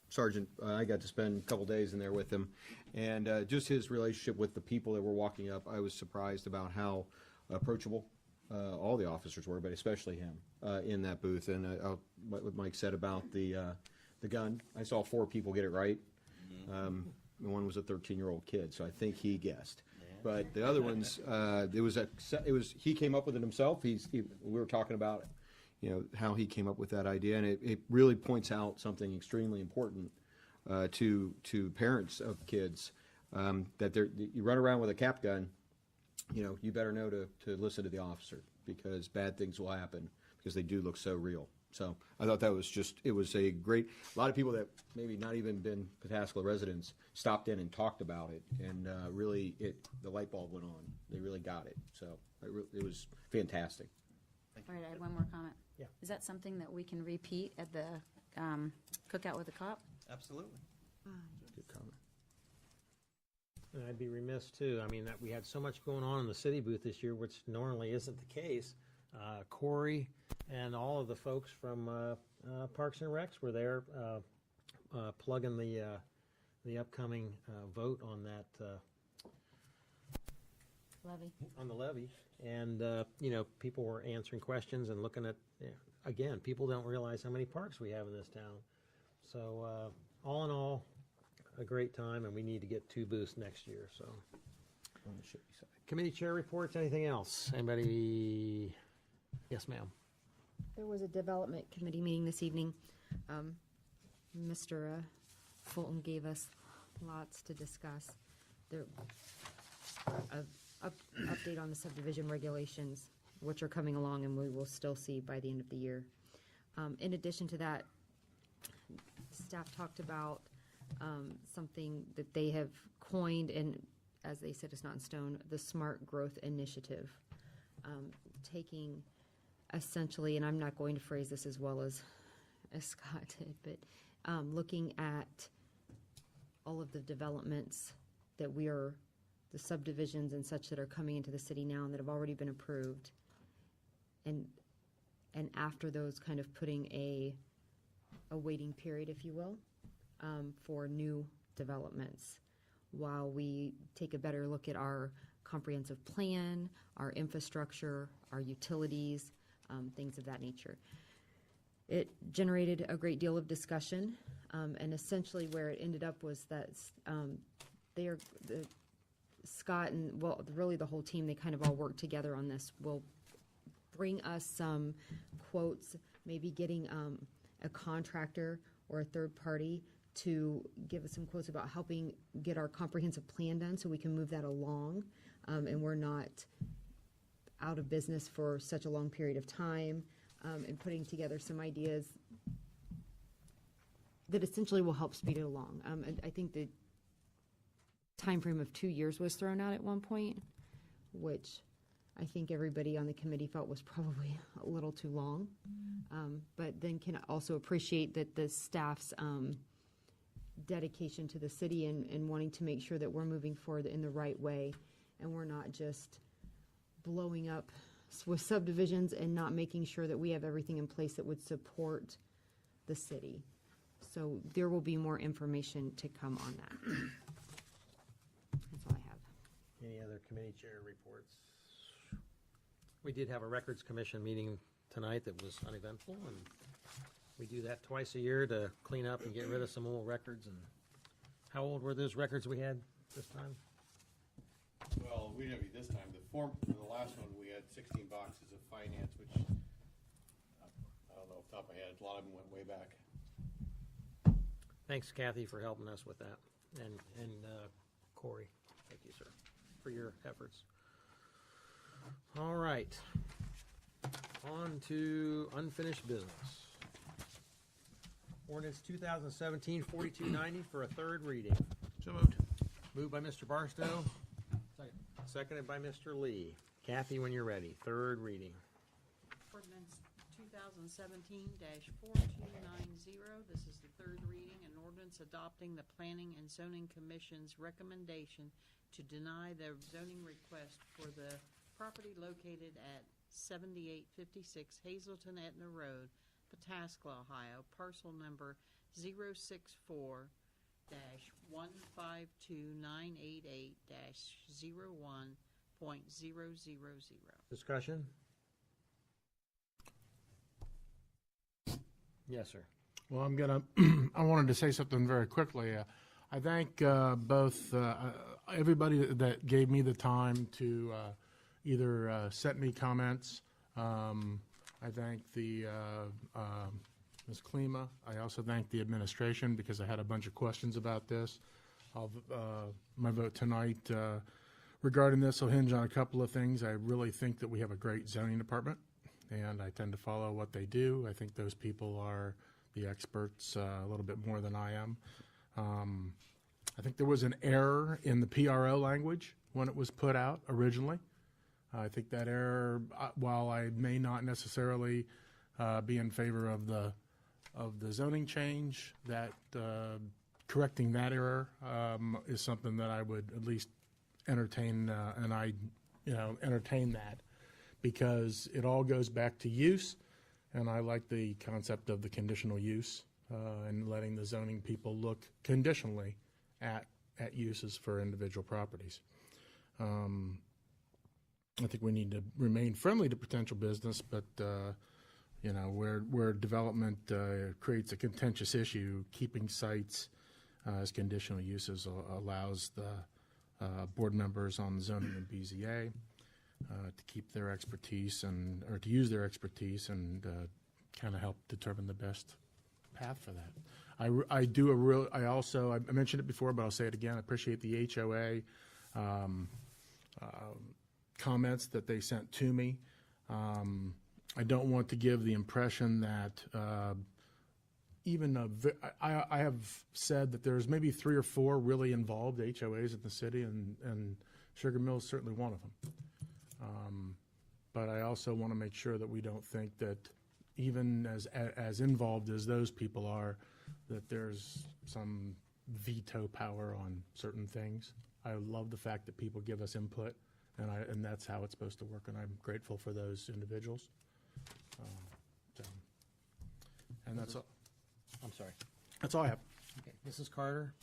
Sergeant, I got to spend a couple days in there with him, and just his relationship with the people that were walking up, I was surprised about how approachable all the officers were, but especially him in that booth. And what Mike said about the gun, I saw 4 people get it right. One was a 13-year-old kid, so I think he guessed. But the other ones, he came up with it himself. We were talking about, how he came up with that idea, and it really points out something extremely important to parents of kids that you run around with a cap gun, you better know to listen to the officer because bad things will happen because they do look so real. So I thought that was it was a lot of people that maybe not even been Pataskala residents stopped in and talked about it, and really the light bulb went on. They really got it. So it was fantastic. All right, I had one more comment. Yeah. Is that something that we can repeat at the cookout with the cop? Absolutely. Good comment. And I'd be remiss too. I mean, that we had so much going on in the city booth this year, which normally isn't the case. Corey and all of the folks from Parks and Recs were there plugging the upcoming vote on that levy. On the levy, and people were answering questions and looking at. Again, people don't realize how many parks we have in this town. So all in all, a great time, and we need to get 2 booths next year. So, on the shitty side. Committee chair reports. Anything else? Anybody? Yes, ma'am. There was a development committee meeting this evening. Mr. Fulton gave us lots to discuss. There, update on the subdivision regulations, which are coming along and we will still see by the end of the year. In addition to that, staff talked about something that they have coined, and as they said, it's not in stone, the Smart Growth Initiative. Taking essentially, and I'm not going to phrase this as well as Scott did, but looking at all of the developments that the subdivisions and such that are coming into the city now and that have already been approved, and after those kind of putting a waiting period, if you will, for new developments, while we take a better look at our comprehensive plan, our infrastructure, our utilities, things of that nature. It generated a great deal of discussion, and essentially where it ended up was that Scott and, well, really the whole team, they kind of all worked together on this, will bring us some quotes, maybe getting a contractor or a third party to give us some quotes about helping get our comprehensive plan done so we can move that along, and we're not out of business for such a long period of time, and putting together some ideas that essentially will help speed it along. And I think the time frame of 2 years was thrown out at one point, which I think everybody on the committee felt was probably a little too long, but then can also appreciate that the staff's dedication to the city and wanting to make sure that we're moving forward in the right way, and we're not just blowing up with subdivisions and not making sure that we have everything in place that would support the city. So there will be more information to come on that. That's all I have. Any other committee chair reports? We did have a Records Commission meeting tonight that was uneventful, and we do that twice a year to clean up and get rid of some old records. And how old were those records we had this time? Well, we didn't have it this time. For the last one, we had 16 boxes of finance, which I don't know off the top of my head. A lot of them went way back. Thanks, Kathy, for helping us with that, and Corey, thank you, sir, for your efforts. All right, on to unfinished business. Ordinance 2017-4290 for a third reading. So moved. Moved by Mr. Barstow. Seconded by Mr. Lee. Kathy, when you're ready, third reading. Ordinance 2017-4290. This is the third reading, an ordinance adopting the Planning and Zoning Commission's recommendation to deny the zoning request for the property located at 7856 Hazelton Etna Road, Pataskla, Ohio, parcel number 064-152-988-01.000. Discussion? Yes, sir. Well, I wanted to say something very quickly. I thank both everybody that gave me the time to either send me comments. I thank the Ms. Klima. I also thank the administration because I had a bunch of questions about this. My vote tonight regarding this will hinge on a couple of things. I really think that we have a great zoning department, and I tend to follow what they do. I think those people are the experts a little bit more than I am. I think there was an error in the PRO language when it was put out originally. I think that error, while I may not necessarily be in favor of the zoning change, that correcting that error is something that I would at least entertain, and I entertain that because it all goes back to use, and I like the concept of the conditional use and letting the zoning people look conditionally at uses for individual properties. I think we need to remain friendly to potential business, but where development creates a contentious issue, keeping sites as conditional uses allows the board members on the zoning and BZA to keep their expertise or to use their expertise and kind of help determine the best path for that. I mentioned it before, but I'll say it again. I appreciate the HOA comments that they sent to me. I don't want to give the impression that I have said that there's maybe 3 or 4 really involved HOAs in the city, and Sugar Mill is certainly one of them. But I also want to make sure that we don't think that even as involved as those people are, that there's some veto power on certain things. I love the fact that people give us input, and that's how it's supposed to work, and I'm grateful for those individuals. And that's all. I'm sorry. That's all I have. Okay. Mrs. Carter?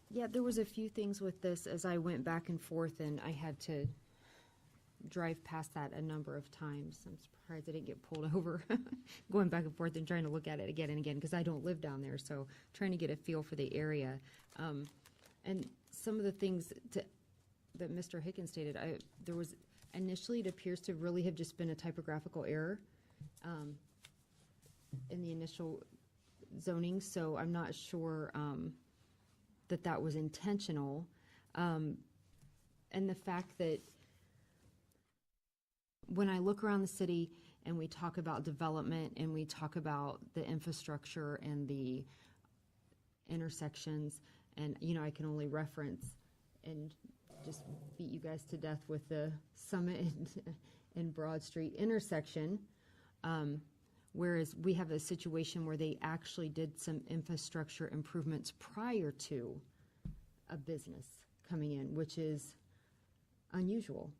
Yeah, there was a few things with this as I went back and forth, and I had to drive past that a number of times. I'm surprised I didn't get pulled over going back and forth and trying to look at it again and again, because I don't live down there, so trying to get a feel for the area. And some of the things that Mr. Hickens stated, there was initially, it appears to really have just been a typographical error in the initial zoning, so I'm not sure that was intentional. And the fact that when I look around the city and we talk about development and we talk about the infrastructure and the intersections, and I can only reference and just beat you guys to death with the Summit and Broad Street intersection, whereas we have a situation where they actually did some infrastructure improvements prior to a business coming in, which is unusual.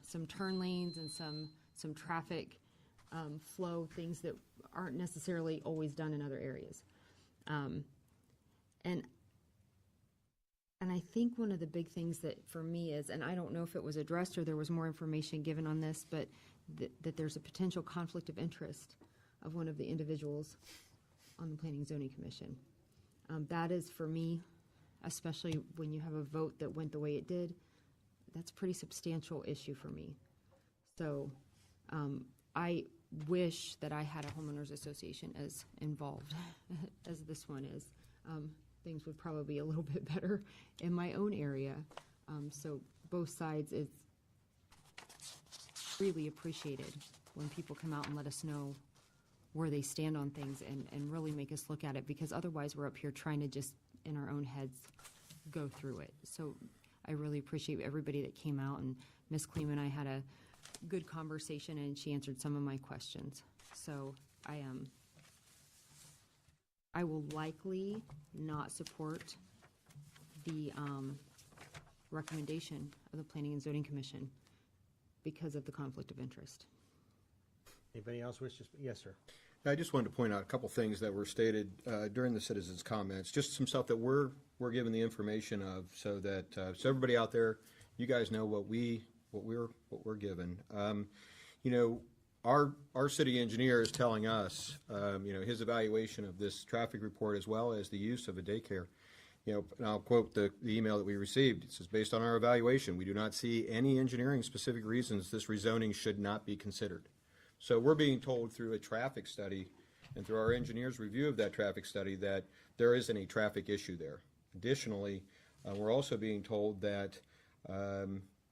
Some turn lanes and some traffic flow, things that aren't necessarily always done in other areas. And I think one of the big things that for me is, and I don't know if it was addressed or there was more information given on this, but that there's a potential conflict of interest of one of the individuals on the Planning and Zoning Commission. That is, for me, especially when you have a vote that went the way it did, that's a pretty substantial issue for me. So I wish that I had a homeowners association as involved as this one is. Things would probably be a little bit better in my own area. So both sides, is really appreciated when people come out and let us know where they stand on things and really make us look at it, because otherwise we're up here trying to just, in our own heads, go through it. So I really appreciate everybody that came out, and Ms. Kleeman and I had a good conversation and she answered some of my questions. So I will likely not support the recommendation of the Planning and Zoning Commission because of the conflict of interest. Anybody else wish to speak? Yes, sir. I just wanted to point out a couple things that were stated during the citizens' comments, just some stuff that we're given the information of, so that so everybody out there, you guys know what we're given. Our city engineer is telling us, his evaluation of this traffic report as well as the use of a daycare. And I'll quote the email that we received. It says, based on our evaluation, we do not see any engineering specific reasons this rezoning should not be considered. So we're being told through a traffic study and through our engineer's review of that traffic study that there isn't a traffic issue there. Additionally, we're also being told that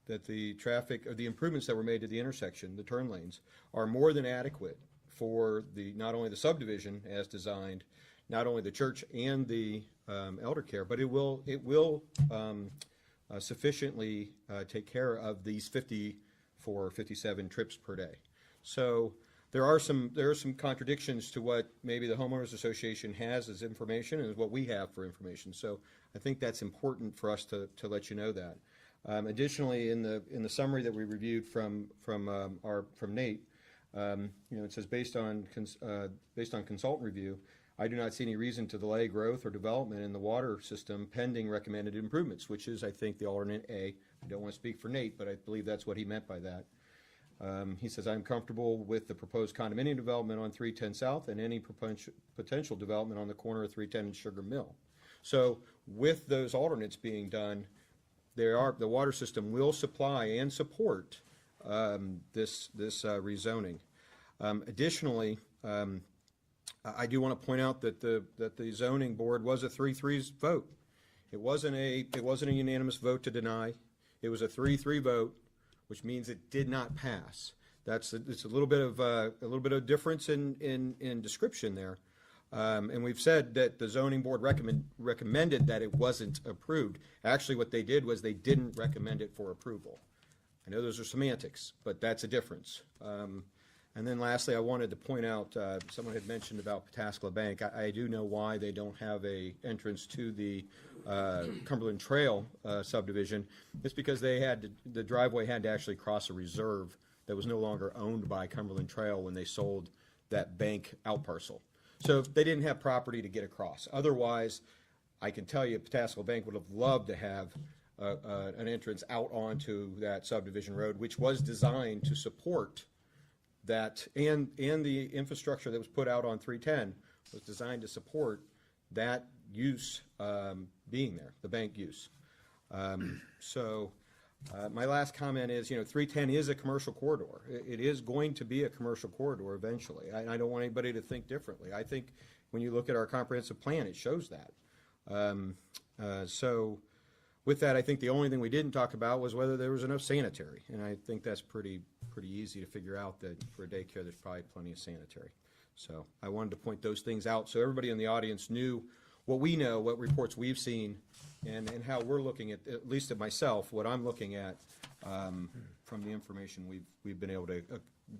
that the traffic, or the improvements that were made to the intersection, the turn lanes, are more than adequate for not only the subdivision as designed, not only the church and the elder care, but it will sufficiently take care of these 54 or 57 trips per day. So there are some contradictions to what maybe the homeowners association has as information and what we have for information. So I think that's important for us to let you know that. Additionally, in the summary that we reviewed from Nate, it says based on consultant review, I do not see any reason to delay growth or development in the water system pending recommended improvements, which is, I think, the alternate A. I don't want to speak for Nate, but I believe that's what he meant by that. He says, I'm comfortable with the proposed condominium development on 310 South and any potential development on the corner of 310 and Sugar Mill. So with those alternates being done, the water system will supply and support this rezoning. Additionally, I do want to point out that the zoning board was a 3-3 vote. It wasn't a unanimous vote to deny. It was a 3-3 vote, which means it did not pass. It's a little bit of difference in description there. And we've said that the zoning board recommended that it wasn't approved. Actually, what they did was they didn't recommend it for approval. I know those are semantics, but that's a difference. And then lastly, I wanted to point out, someone had mentioned about Pataskala Bank. I do know why they don't have a entrance to the Cumberland Trail subdivision. It's because the driveway had to actually cross a reserve that was no longer owned by Cumberland Trail when they sold that bank out parcel. So they didn't have property to get across. Otherwise, I can tell you, Pataskala Bank would have loved to have an entrance out onto that subdivision road, which was designed to support that, and the infrastructure that was put out on 310 was designed to support that use being there, the bank use. My last comment is, 310 is a commercial corridor. It is going to be a commercial corridor eventually. I don't want anybody to think differently. I think when you look at our comprehensive plan, it shows that. With that, I think the only thing we didn't talk about was whether there was enough sanitary, and I think that's pretty easy to figure out that for a daycare, there's probably plenty of sanitary. So I wanted to point those things out so everybody in the audience knew what we know, what reports we've seen, and how we're looking at least at myself, what I'm looking at from the information we've been able to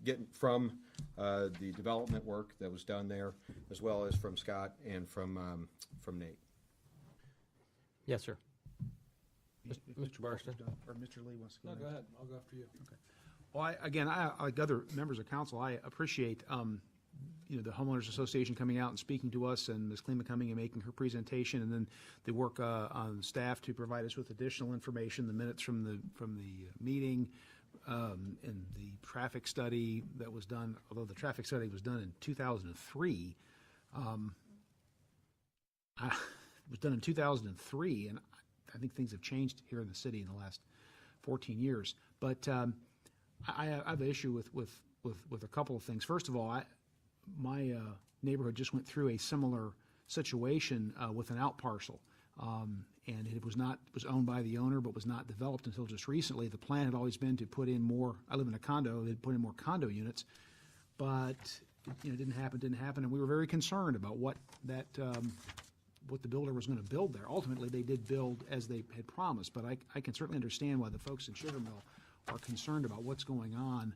get from the development work that was done there, as well as from Scott and from Nate. Yes, sir. Mr. Barstow? Or Mr. Lee wants to go. No, next. go ahead. I'll go after you. Okay. Well, I, like other members of council, I appreciate the homeowners association coming out and speaking to us, and Ms. Klima coming and making her presentation, and then the work on staff to provide us with additional information, the minutes from the meeting, and the traffic study that was done. Although the traffic study was done in 2003, it was done in 2003, and I think things have changed here in the city in the last 14 years. But I have an issue with a couple of things. First of all, my neighborhood just went through a similar situation with an out parcel, and it was owned by the owner, but was not developed until just recently. The plan had always been to put in more. I live in a condo. They'd put in more condo units, but it didn't happen, and we were very concerned about what the builder was going to build there. Ultimately, they did build as they had promised, but I can certainly understand why the folks in Sugar Mill are concerned about what's going on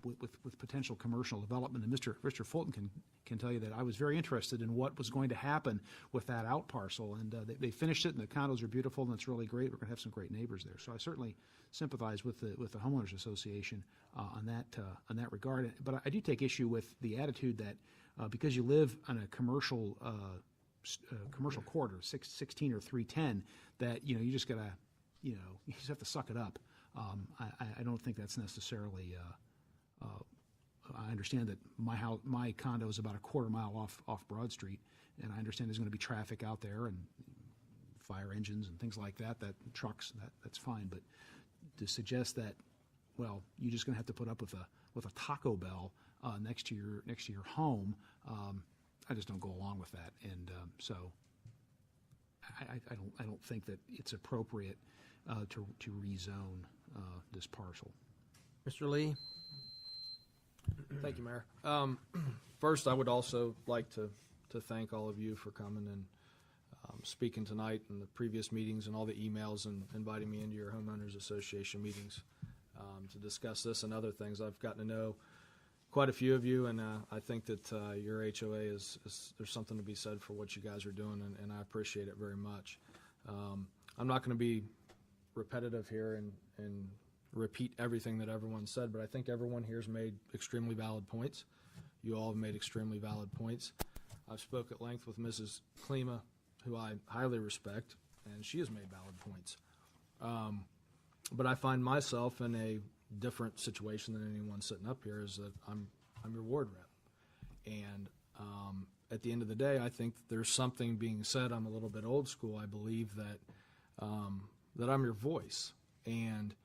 with potential commercial development. And Mr. Fulton can tell you that I was very interested in what was going to happen with that out parcel. And they finished it, and the condos are beautiful, and it's really great. We're going to have some great neighbors there. So I certainly sympathize with the homeowners association on that regard. But I do take issue with the attitude that because you live on a commercial corridor, 16 or 310, that you just gotta you just have to suck it up. I don't think that's necessarily. I understand that my condo is about a quarter mile off Broad Street, and I understand there's going to be traffic out there and fire engines and things like that. That trucks, that's fine. But to suggest that, well, you're just going to have to put up with a Taco Bell next to your home, I just don't go along with that. And so I don't think that it's appropriate to rezone this parcel. Mr. Lee? Thank you, Mayor. First, I would also like to thank all of you for coming and speaking tonight and the previous meetings and all the emails and inviting me into your homeowners association meetings to discuss this and other things. I've gotten to know quite a few of you, and I think that your HOA is there's something to be said for what you guys are doing, and I appreciate it very much. I'm not going to be repetitive here and repeat everything that everyone said, but I think everyone here has made extremely valid points. You all have made extremely valid points. I've spoke at length with Mrs. Klima, who I highly respect, and she has made valid points. But I find myself in a different situation than anyone sitting up here, is that I'm your ward rep. And at the end of the day, I think there's something being said. I'm a little bit old school. I believe that that I'm your voice. And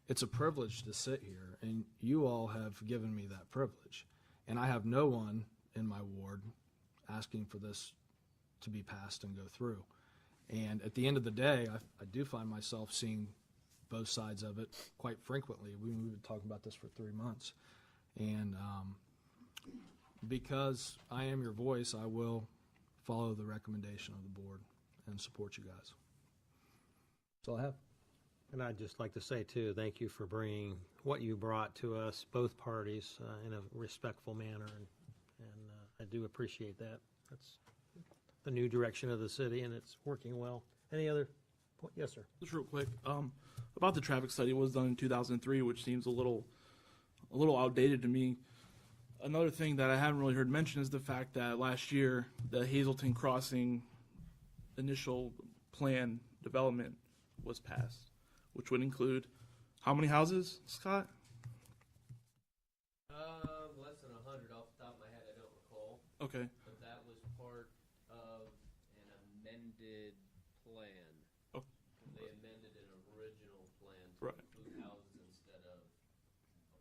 it's a privilege to sit here, and you all have given me that privilege. And I have no one in my ward asking for this to be passed and go through. And at the end of the day, I do find myself seeing both sides of it quite frequently. We've been talking about this for 3 months. And because I am your voice, I will follow the recommendation of the board and support you guys. That's all I have. And I'd just like to say, too, thank you for bringing what you brought to us, both parties, in a respectful manner. And I do appreciate that. That's the new direction of the city, and it's working well. Any other point? Yes, sir. Just real quick, about the traffic study was done in 2003, which seems a little outdated to me. Another thing that I haven't really heard mentioned is the fact that last year the Hazelton Crossing initial plan development was passed, which would include how many houses, Scott? Less than 100 off the top of my head, I don't recall. Okay. But that was part of an amended plan. Oh. They amended an original plan to Right. include houses instead of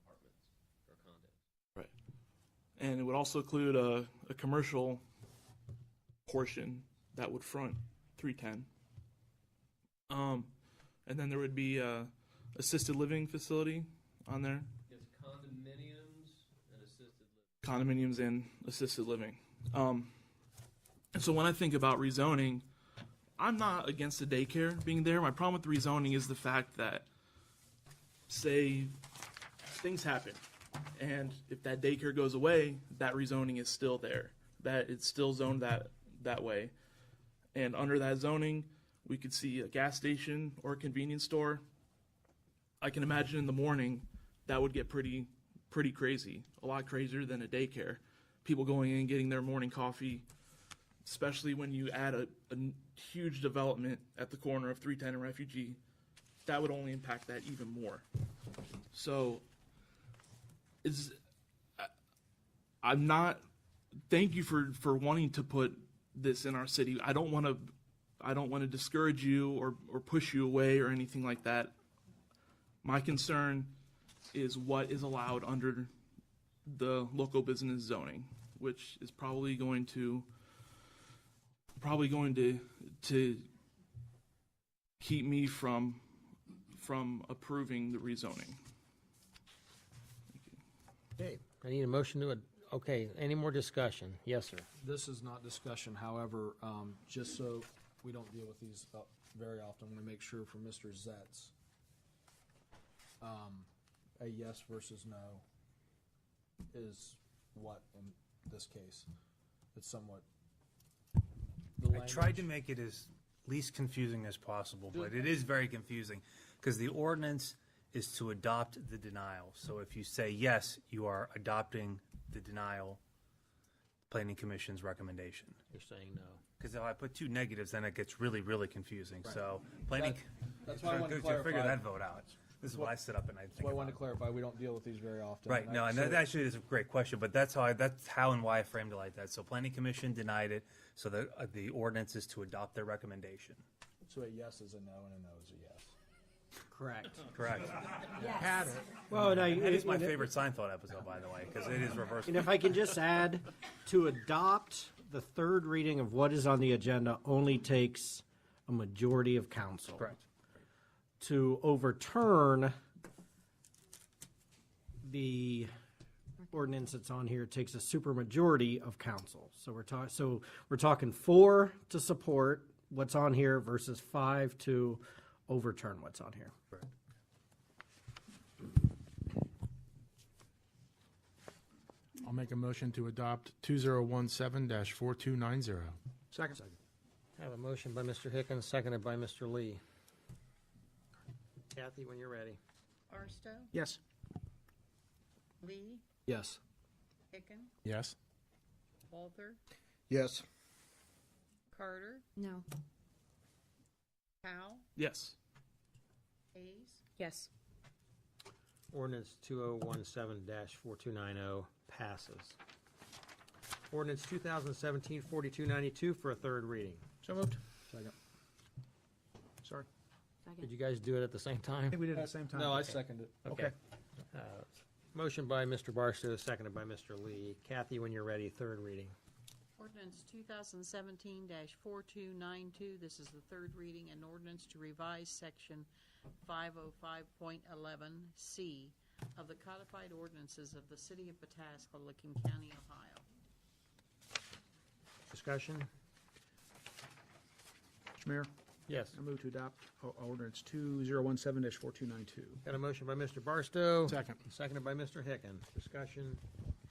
apartments or condos. Right. And it would also include a commercial portion that would front 310. And then there would be a assisted living facility on there. It's condominiums and assisted living. Condominiums and assisted living. And so when I think about rezoning, I'm not against the daycare being there. My problem with rezoning is the fact that, say, things happen, and if that daycare goes away, that rezoning is still there. That it's still zoned that way. And under that zoning, we could see a gas station or a convenience store. I can imagine in the morning that would get pretty crazy, a lot crazier than a daycare. People going in, getting their morning coffee, especially when you add a huge development at the corner of 310 and Refugee, that would only impact that even more. So, I'm not. Thank you for wanting to put this in our city. I don't want to discourage you or push you away or anything like that. My concern is what is allowed under the local business zoning, which is probably going to keep me from approving the rezoning. Okay, I need a motion to, okay, any more discussion? Yes, sir. This is not discussion, however, just so we don't deal with these very often, I want to make sure for Mr. Zetz, a yes versus no is what in this case? It's somewhat. I tried to make it as least confusing as possible, but it is very confusing because the ordinance is to adopt the denial. So if you say yes, you are adopting the denial, planning commission's recommendation. You're saying no. Because if I put two negatives, then it gets really, really confusing. Right. So planning, That's why I wanted to figure clarify. that vote out. This is why I sit up and I think That's why I about wanted to it. clarify, we don't deal with these very often. Right, no, and that actually is a great question, but that's how and why I framed it like that. So planning commission denied it, so the ordinance is to adopt their recommendation. So a yes is a no and a no is a yes. Correct. Correct. Had it. Well, and That is my favorite Seinfeld episode, by the way, because it is reversed. And if I can just add, to adopt the third reading of what is on the agenda only takes a majority of council. Correct. To overturn the ordinance that's on here takes a supermajority of council. So we're talking 4 to support what's on here versus 5 to overturn what's on here. Correct. I'll make a motion to adopt 2017-4290. Second. I have a motion by Mr. Hickens, seconded by Mr. Lee. Kathy, when you're ready. Barstow, Yes. Lee, Yes. Hicken, Yes. Walther, Yes. Carter, No. Powell, Yes. Hayes, Yes. Ordinance 2017-4290 passes. Ordinance 2017-4292 for a third reading. So moved. Second. Sorry. Did you guys do it at the same time? I think we did it at the same time. No, I seconded it. Okay. Motion by Mr. Barstow, seconded by Mr. Lee. Kathy, when you're ready, third reading. Ordinance 2017-4292, this is the third reading, an ordinance to revise section 505.11C of the codified ordinances of the city of Pataskala, Licking County, Ohio. Discussion? Mr. Mayor? Yes. I move to adopt ordinance 2017-4292. Got a motion by Mr. Barstow. Second. Seconded by Mr. Hicken. Discussion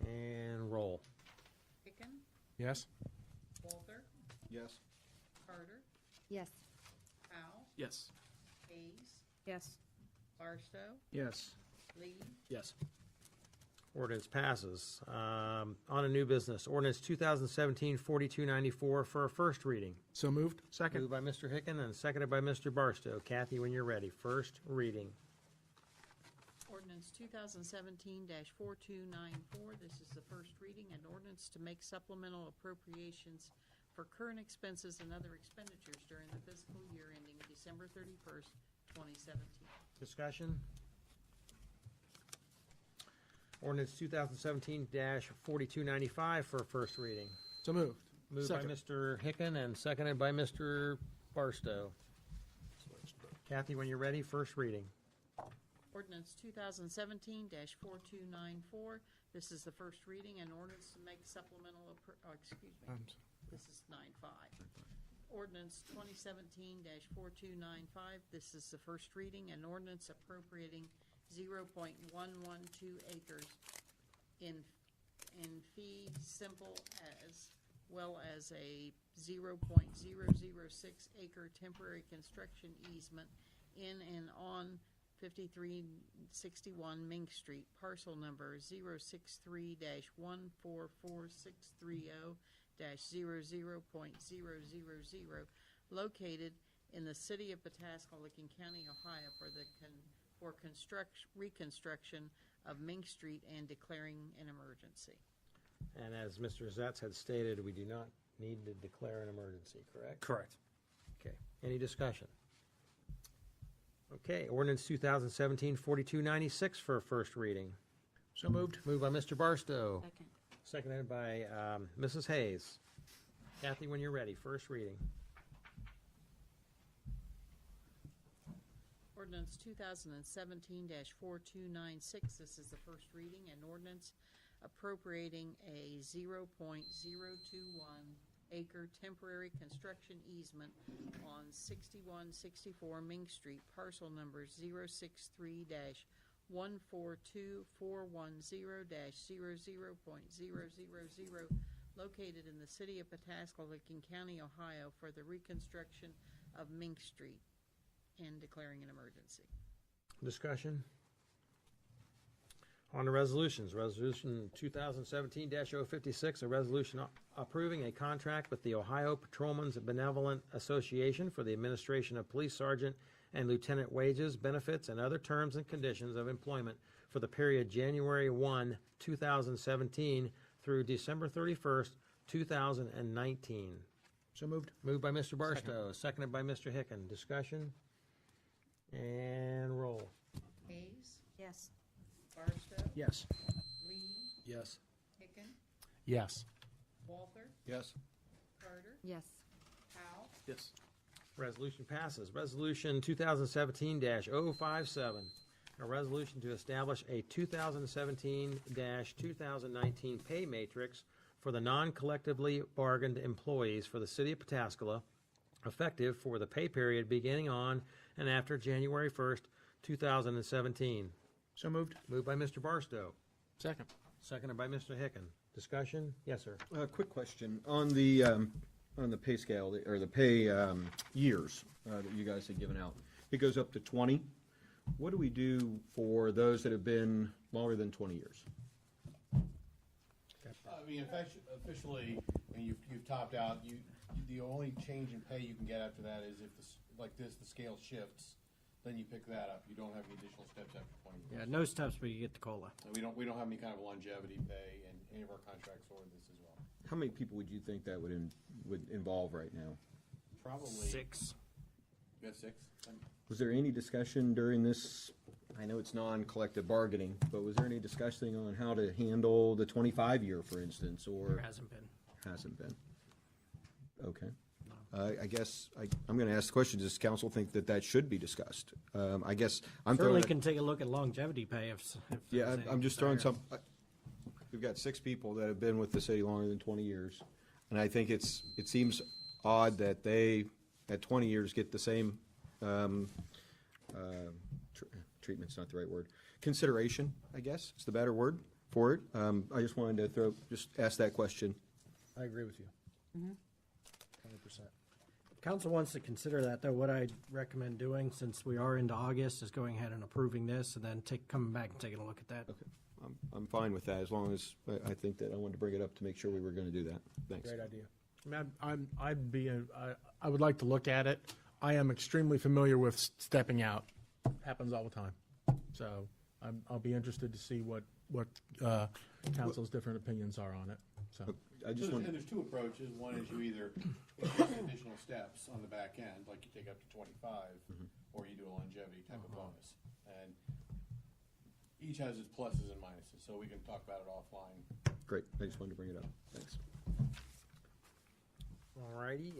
and roll. Hicken, Yes. Walther, Yes. Carter, Yes. Powell, Yes. Hayes, Yes. Barstow, Yes. Lee, Yes. Ordinance passes. On a new business, ordinance 2017-4294 for a first reading. So moved. Second. Moved by Mr. Hicken and seconded by Mr. Barstow. Kathy, when you're ready, first reading. Ordinance 2017-4294, this is the first reading, an ordinance to make supplemental appropriations for current expenses and other expenditures during the fiscal year ending December 31st, 2017. Discussion? Ordinance 2017-4295 for a first reading. So moved. Moved Second. by Mr. Hicken and seconded by Mr. Barstow. Kathy, when you're ready, first reading. Ordinance 2017-4294, this is the first reading, an ordinance to make supplemental, this is 95. Ordinance 2017-4295, this is the first reading, an ordinance appropriating 0.112 acres in fee simple as well as a 0.006 acre temporary construction easement in and on 5361 Mink Street, parcel number 063-14460-00.000, located in the city of Pataskala, Licking County, Ohio, for reconstruction of Mink Street and declaring an emergency. And as Mr. Zetz had stated, we do not need to declare an emergency, correct? Correct. Okay. Any discussion? Okay. Ordinance 2017-4296 for a first reading. So moved. Moved by Mr. Barstow. Second. Seconded by Mrs. Hayes. Kathy, when you're ready, first reading. Ordinance 2017-4296, this is the first reading, an ordinance appropriating a 0.021 acre temporary construction easement on 6164 Mink Street, parcel number 063-142-410-00.000, located in the city of Pataskala, Licking County, Ohio, for the reconstruction of Mink Street and declaring an emergency. Discussion? On the resolutions, Resolution 2017-056, a resolution approving a contract with the Ohio Patrolmen's Benevolent Association for the administration of police sergeant and lieutenant wages, benefits, and other terms and conditions of employment for the period January 1, 2017 through December 31st, 2019. So moved. Moved by Mr. Barstow, seconded by Mr. Hicken. Discussion? And roll. Hayes, Yes. Barstow, Yes. Lee, Yes. Hicken, Yes. Walther, Yes. Carter, Yes. Powell, Yes. Resolution passes. Resolution 2017-057, a resolution to establish a 2017-2019 pay matrix for the non-collectively bargained employees for the city of Pataskala, effective for the pay period beginning on and after January 1st, 2017. So moved. Moved by Mr. Barstow. Second. Seconded by Mr. Hicken. Discussion? Yes, sir. Quick question on the pay scale or the pay years that you guys had given out. It goes up to 20. What do we do for those that have been longer than 20 years? I mean, officially, when you've topped out, the only change in pay you can get after that is if the scale shifts, then you pick that up. You don't have any additional steps after 20 years. Yeah, no steps, but you get the COLA. And we don't have any kind of longevity pay in any of our contracts or this as well. How many people would you think that would involve right now? Probably 6. You have 6. Was there any discussion during this? I know it's non-collective bargaining, but was there any discussion on how to handle the 25-year, for instance, or There hasn't been. hasn't been? Okay. I guess I'm going to ask the question: does council think that should be discussed? I guess I'm Certainly throwing. can take a look at longevity pay if Yeah, there's I'm any just throwing desire. some. We've got 6 people that have been with the city longer than 20 years, and I think it seems odd that they, at 20 years, get the same treatment's not the right word. Consideration, I guess, is the better word for it. I just wanted to ask that question. I agree with you. 100%. 100%. If council wants to consider that, though, what I'd recommend doing, since we are into August, is going ahead and approving this, and then coming back and taking a look at that I'm fine with that, as long as, I think that I wanted to bring it up to make sure we were going to do that. Thanks. Great idea. I would like to look at it. I am extremely familiar with stepping out. Happens all the time. So I'll be interested to see what council's different opinions are on it. So I just want. And there's two approaches. One is you either increase additional steps on the back end, like you take up to 25, or you do a longevity type of bonus. And each has its pluses and minuses, so we can talk about it offline. Great. I just wanted to bring it up. Thanks. All righty,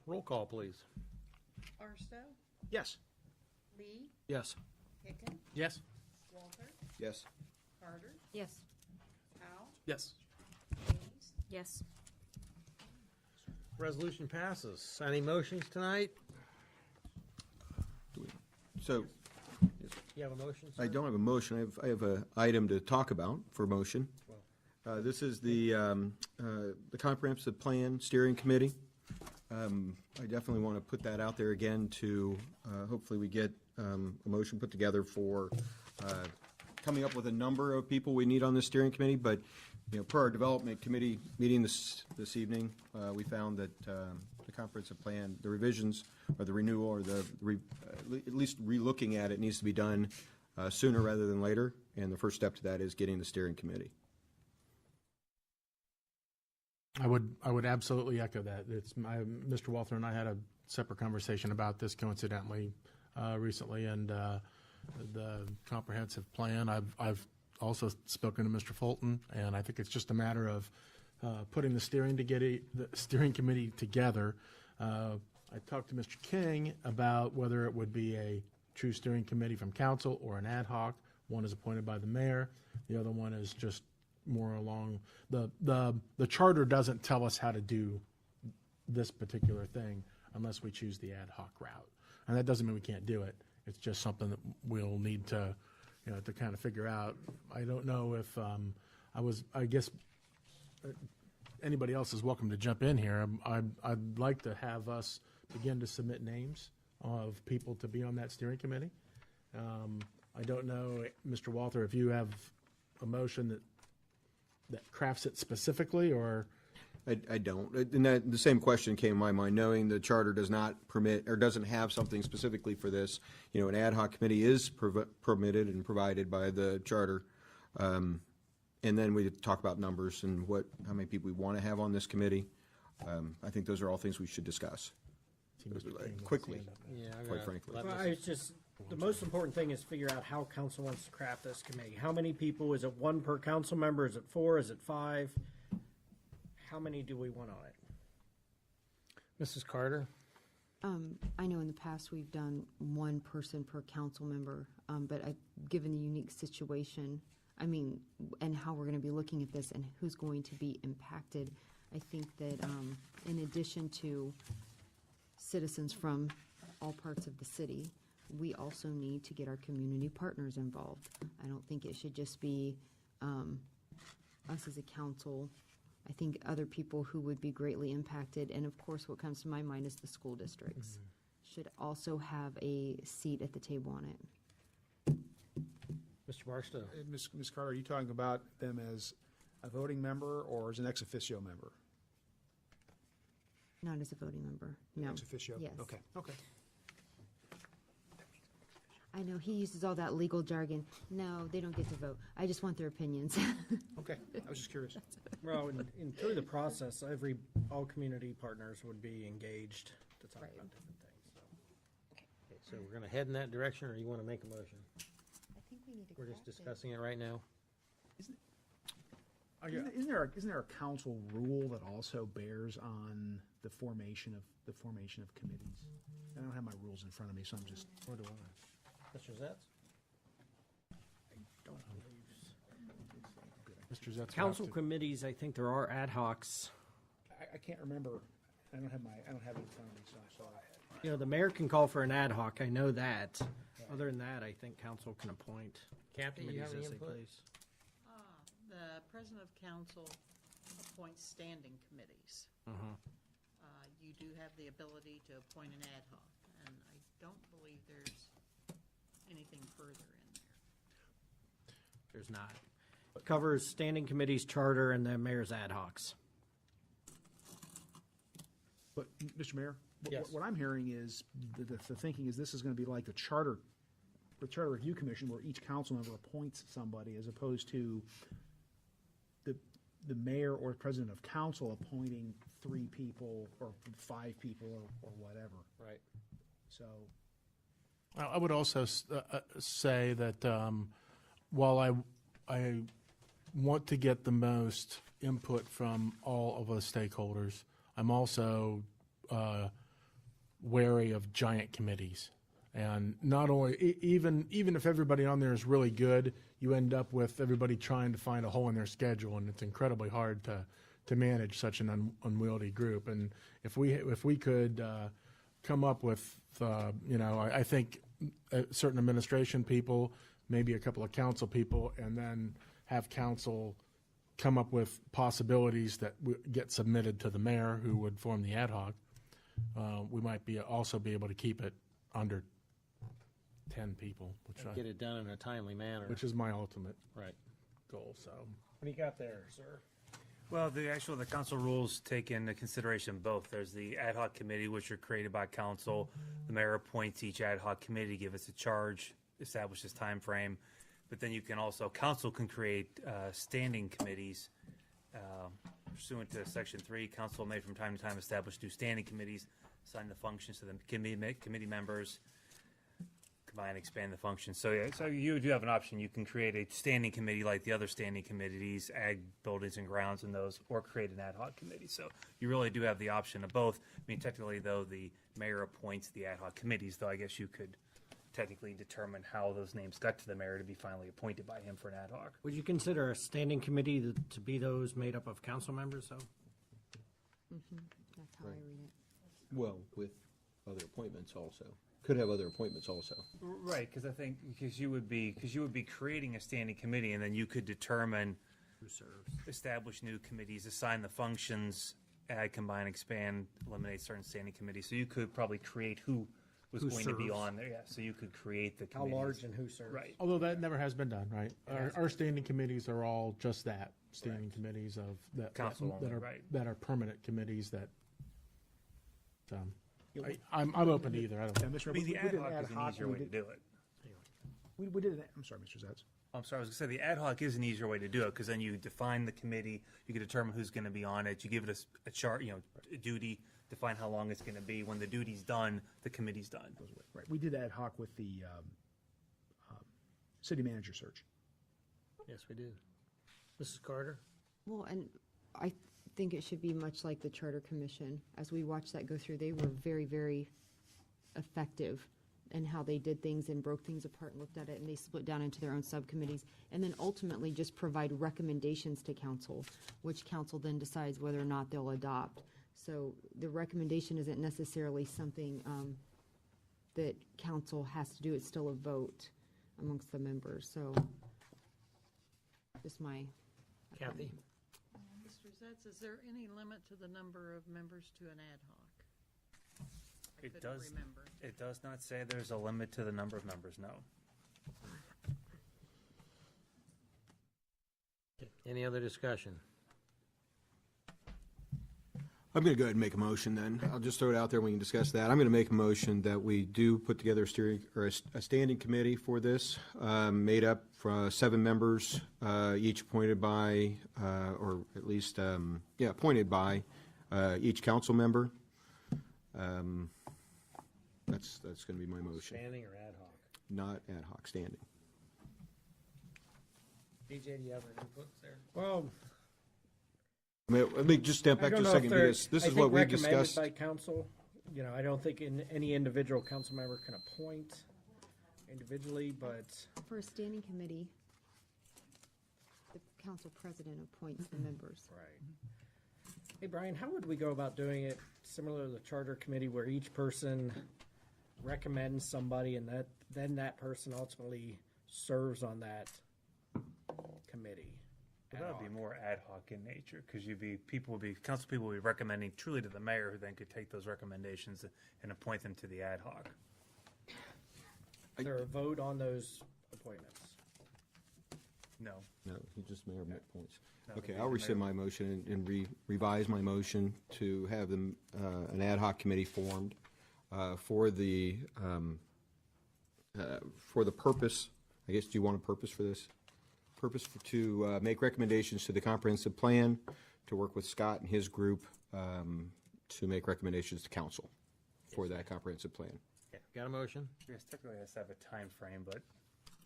roll call, please. Barstow, Yes. Lee, Yes. Hicken, yes. Walter, Yes. Carter, Yes. Powell, Yes. Hayes. Yes. Resolution passes. Any motions tonight? So, You have a motion, sir? I don't have a motion. I have an item to talk about for motion. This is the Comprehensive Plan Steering Committee. I definitely want to put that out there again to hopefully we get a motion put together for coming up with a number of people we need on the steering committee. But per our development committee meeting this evening, we found that the comprehensive plan, the revisions or the renewal or at least re-looking at it needs to be done sooner rather than later. And the first step to that is getting the steering committee. I would absolutely echo that. Mr. Walther and I had a separate conversation about this coincidentally recently, and the comprehensive plan. I've also spoken to Mr. Fulton, and I think it's just a matter of putting the steering committee together. I talked to Mr. King about whether it would be a true steering committee from council or an ad hoc. One is appointed by the mayor. The other one is just more along the charter doesn't tell us how to do this particular thing unless we choose the ad hoc route, and that doesn't mean we can't do it. It's just something that we'll need to to kind of figure out. I don't know if I guess anybody else is welcome to jump in here. I'd like to have us begin to submit names of people to be on that steering committee. I don't know, Mr. Walther, if you have a motion that crafts it specifically, or I don't. And the same question came to my mind, knowing the charter does not permit or doesn't have something specifically for this. An ad hoc committee is permitted and provided by the charter. And then we talk about numbers and how many people we want to have on this committee. I think those are all things we should discuss quickly, quite frankly. Well, it's just, the most important thing is figure out how council wants to craft this committee. How many people? Is it one per council member? Is it 4? Is it 5? How many do we want on it? Mrs. Carter? I know in the past we've done one person per council member, but given the unique situation, and how we're going to be looking at this and who's going to be impacted, I think that in addition to citizens from all parts of the city, we also need to get our community partners involved. I don't think it should just be us as a council. I think other people who would be greatly impacted, and of course what comes to my mind is the school districts, should also have a seat at the table on it. Mr. Barstow? Ms. Carter, are you talking about them as a voting member or as an ex officio member? Not as a voting member, no. Ex officio? Yes. Okay. I know, he uses all that legal jargon. No, they don't get to vote. I just want their opinions. Okay, I was just curious. Well, through the process, all community partners would be engaged to talk about different things. Okay, so we're going to head in that direction, or you want to make a motion? I think we need to We're just discussing it right now. Isn't there a council rule that also bears on the formation of committees? I don't have my rules in front of me, so I'm just. Or do I? Mr. Zetz? Mr. Zetz. Council committees, I think there are ad hocs. I can't remember. I don't have it in front of me, so I'm sorry. The mayor can call for an ad hoc. I know that. Other than that, I think council can appoint Kathy, you have committees any as they input? please. The president of council appoints standing committees. You do have the ability to appoint an ad hoc, and I don't believe there's anything further in there. There's not. It covers standing committees, charter, and the mayor's ad hocs. But, Mr. Mayor, Yes. what I'm hearing is, the thinking is this is going to be like the Charter Review Commission, where each council member appoints somebody, as opposed to the mayor or president of council appointing 3 people or 5 people or whatever. Right. So, I would also say that while I want to get the most input from all of the stakeholders, I'm also wary of giant committees. And not only, even if everybody on there is really good, you end up with everybody trying to find a hole in their schedule, and it's incredibly hard to manage such an unwieldy group. And if we could come up with, I think certain administration people, maybe a couple of council people, and then have council come up with possibilities that get submitted to the mayor, who would form the ad hoc, we might also be able to keep it under 10 people, Get it done in a timely manner. which is my ultimate Right. goal. So, What do you got there, sir? Well, the council rules take into consideration both. There's the ad hoc committee, which are created by council. The mayor appoints each ad hoc committee, give us a charge, establishes time frame. But then council can create standing committees. Pursuant to Section 3, council may from time to time establish new standing committees, assign the functions to the committee members, combine and expand the functions. So you do have an option. You can create a standing committee like the other standing committees, ag, buildings and grounds and those, or create an ad hoc committee. So you really do have the option of both. I mean, technically, though, the mayor appoints the ad hoc committees, though I guess you could technically determine how those names got to the mayor to be finally appointed by him for an ad hoc. Would you consider a standing committee to be those made up of council members, though? That's how I read it. Well, with other appointments also. Could have other appointments also. Right, because I think you would be creating a standing committee, and then you could determine who serves, establish new committees, assign the functions, add, combine, expand, eliminate certain standing committees. So you could probably create who was Who going to be serves. on there. Yeah, so you could create the How committees. large and who serves? Right. although that never has been done, right? Our standing committees are all just that, standing committees of that Council only, that are right. that are permanent committees that. I'm open to either. I don't. yeah, know. Mr. I Mayor, mean, the we ad did an hoc ad is an hoc, easier we way to did- do it. We did it. I'm sorry, Mr. Zatz. I'm sorry, I was going to say the ad hoc is an easier way to do it because then you define the committee, you can determine who's going to be on it, you give it a chart, a duty, define how long it's going to be. When the duty's done, the committee's done. Right. We did ad hoc with the city manager search. Yes, we did. Mrs. Carter? Well, and I think it should be much like the Charter Commission. As we watched that go through, they were very, very effective in how they did things and broke things apart and looked at it, and they split down into their own subcommittees, and then ultimately just provide recommendations to council, which council then decides whether or not they'll adopt. So the recommendation isn't necessarily something that council has to do. It's still a vote amongst the members, so just my Kathy? Mr. Zetz, is there any limit to the number of members to an ad hoc? I couldn't remember. It does not say there's a limit to the number of members, no. Any other discussion? I'm going to go ahead and make a motion then. I'll just throw it out there. We can discuss that. I'm going to make a motion that we do put together a standing committee for this, made up for 7 members, each appointed by, or at least, appointed by each council member. That's going to be my motion. Standing or ad hoc? Not ad hoc, standing. DJ, do you have any input there? Well, Let me just step back I don't just a know if second they're- because this I is think what we recommended discussed. by council. I don't think any individual council member can appoint individually, but For a standing committee, the council president appoints the members. right. Hey, Brian, how would we go about doing it similar to the charter committee where each person recommends somebody and then that person ultimately serves on that committee? But that would be more ad hoc in nature because council people would be recommending truly to the mayor, who then could take those recommendations and appoint them to the ad hoc. Is there a vote on those appointments? No. No, he just mayor met points. No, Okay, the I'll mayor- rescind my motion and revise my motion to have them, an ad hoc committee formed for the purpose, I guess, do you want a purpose for this? To make recommendations to the comprehensive plan, to work with Scott and his group to make recommendations to council for that comprehensive plan. Okay, got a motion? Yes, typically it has to have a time frame, but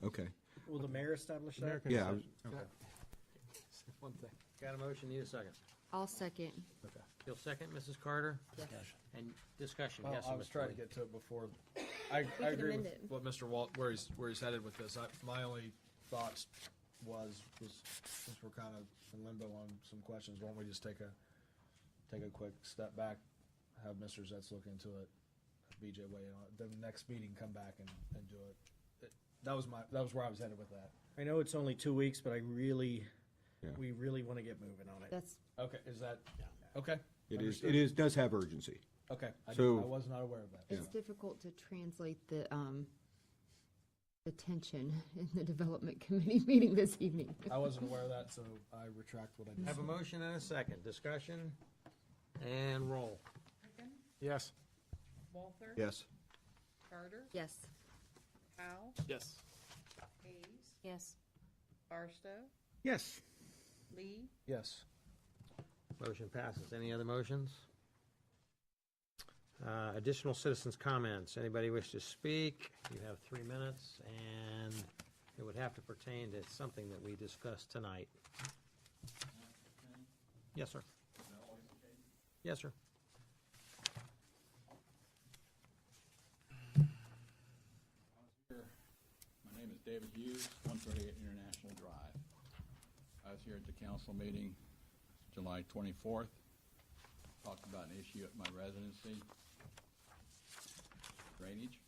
Okay. Will the mayor establish that? Yeah, I was- okay. One thing. Got a motion, need a second. I'll second. Okay. You'll second, Mrs. Carter? Yes. And discussion, Well, yes, I was Mr. trying to Lee. get to it before. I can agree amend with it. what Mr. Walt, where he's headed with this. My only thoughts was since we're kind of in limbo on some questions, why don't we just take a quick step back, have Mr. Zetz look into it, BJ weigh in on it, then the next meeting come back and do it. That was where I was headed with that. I know it's only 2 weeks, but we Yeah. really want to get moving on it. That's, Okay, is that, okay? It does have urgency. Okay, I So- was not aware of that. it's difficult to translate the tension in the development committee meeting this evening. I wasn't aware of that, so I retract what I just Have a said. motion and a second. Discussion and roll. Yes. Walther? Yes. Carter? Yes. Powell? Yes. Hayes? Yes. Barstow? Yes. Lee? Yes. Motion passes. Any other motions? Additional citizens' comments. Anybody wish to speak? You have 3 minutes, and it would have to pertain to something that we discussed tonight. Yes, sir. Yes, sir. My name is David Hughes, 138 International Drive. I was here at the council meeting July 24th, talked about an issue at my residency, drainage.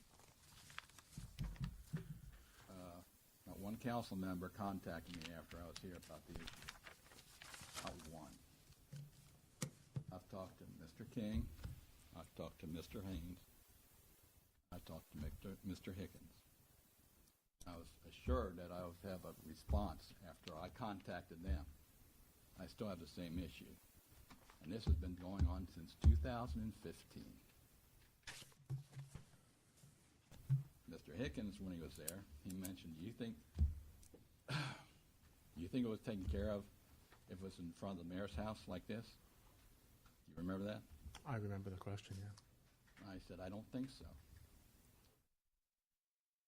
Not one council member contacted me after I was here about the issue. Not one. I've talked to Mr. King, I've talked to Mr. Haynes, I've talked to Mr. Hickens. I was assured that I would have a response after I contacted them. I still have the same issue. And this has been going on since 2015. Mr. Hickens, when he was there, he mentioned, you think it was taken care of if it was in front of the mayor's house like this? You remember that? I remember the question, yeah. I said, I don't think so.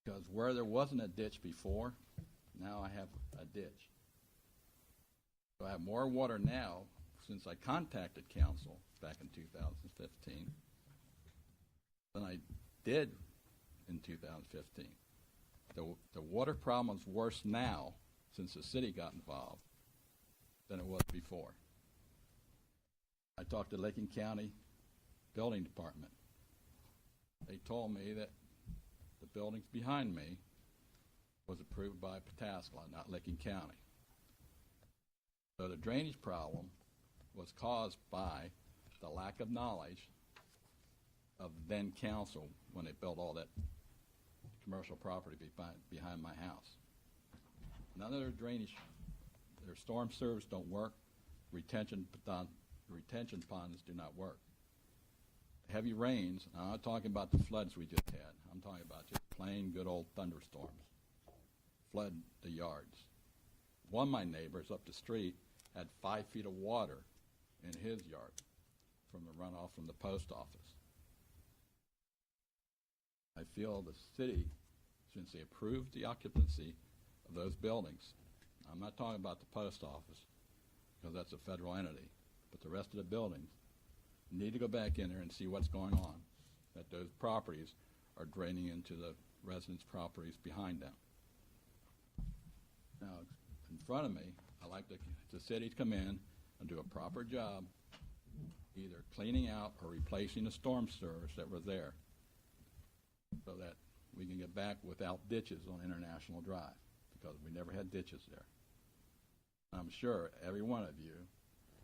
Because where there wasn't a ditch before, now I have a ditch. So I have more water now since I contacted council back in 2015 than I did in 2015. The water problem is worse now since the city got involved than it was before. I talked to Licking County Building Department. They told me that the buildings behind me was approved by Pataskala, not Licking County. So the drainage problem was caused by the lack of knowledge of then council when they built all that commercial property behind my house. None of their drainage, their storm sewers don't work, retention ponds do not work. Heavy rains, I'm not talking about the floods we just had, I'm talking about just plain good old thunderstorms, flood the yards. One of my neighbors up the street had 5 feet of water in his yard from the runoff from the post office. I feel the city, since they approved the occupancy of those buildings, I'm not talking about the post office, because that's a federal entity, but the rest of the buildings need to go back in there and see what's going on, that those properties are draining into the residents' properties behind them. Now, in front of me, I like the city to come in and do a proper job, either cleaning out or replacing the storm sewers that were there, so that we can get back without ditches on International Drive, because we never had ditches there. I'm sure every one of you,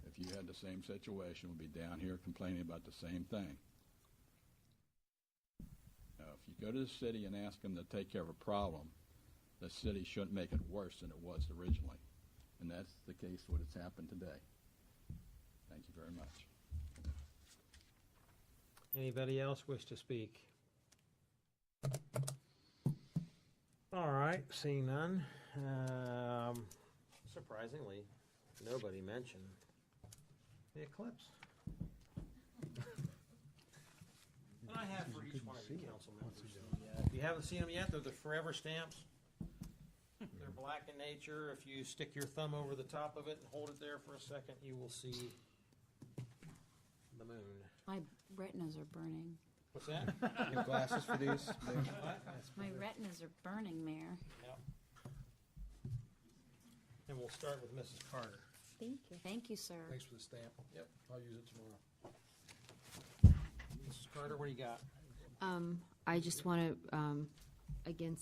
if you had the same situation, would be down here complaining about the same thing. Now, if you go to the city and ask them to take care of a problem, the city shouldn't make it worse than it was originally. And that's the case what has happened today. Thank you very much. Anybody else wish to speak? All right, seeing none. Surprisingly, nobody mentioned the eclipse. And I have for each one of you council members. If you haven't seen them yet, they're the forever stamps. They're black in nature. If you stick your thumb over the top of it and hold it there for a second, you will see the moon. My retinas are burning. What's that? You have glasses for these? My retinas are burning, Mayor. Yep. And we'll start with Mrs. Carter. Thank you. Thank you, sir. Thanks for the stamp. Yep, I'll use it tomorrow. Mrs. Carter, what do you got? I just want to, again,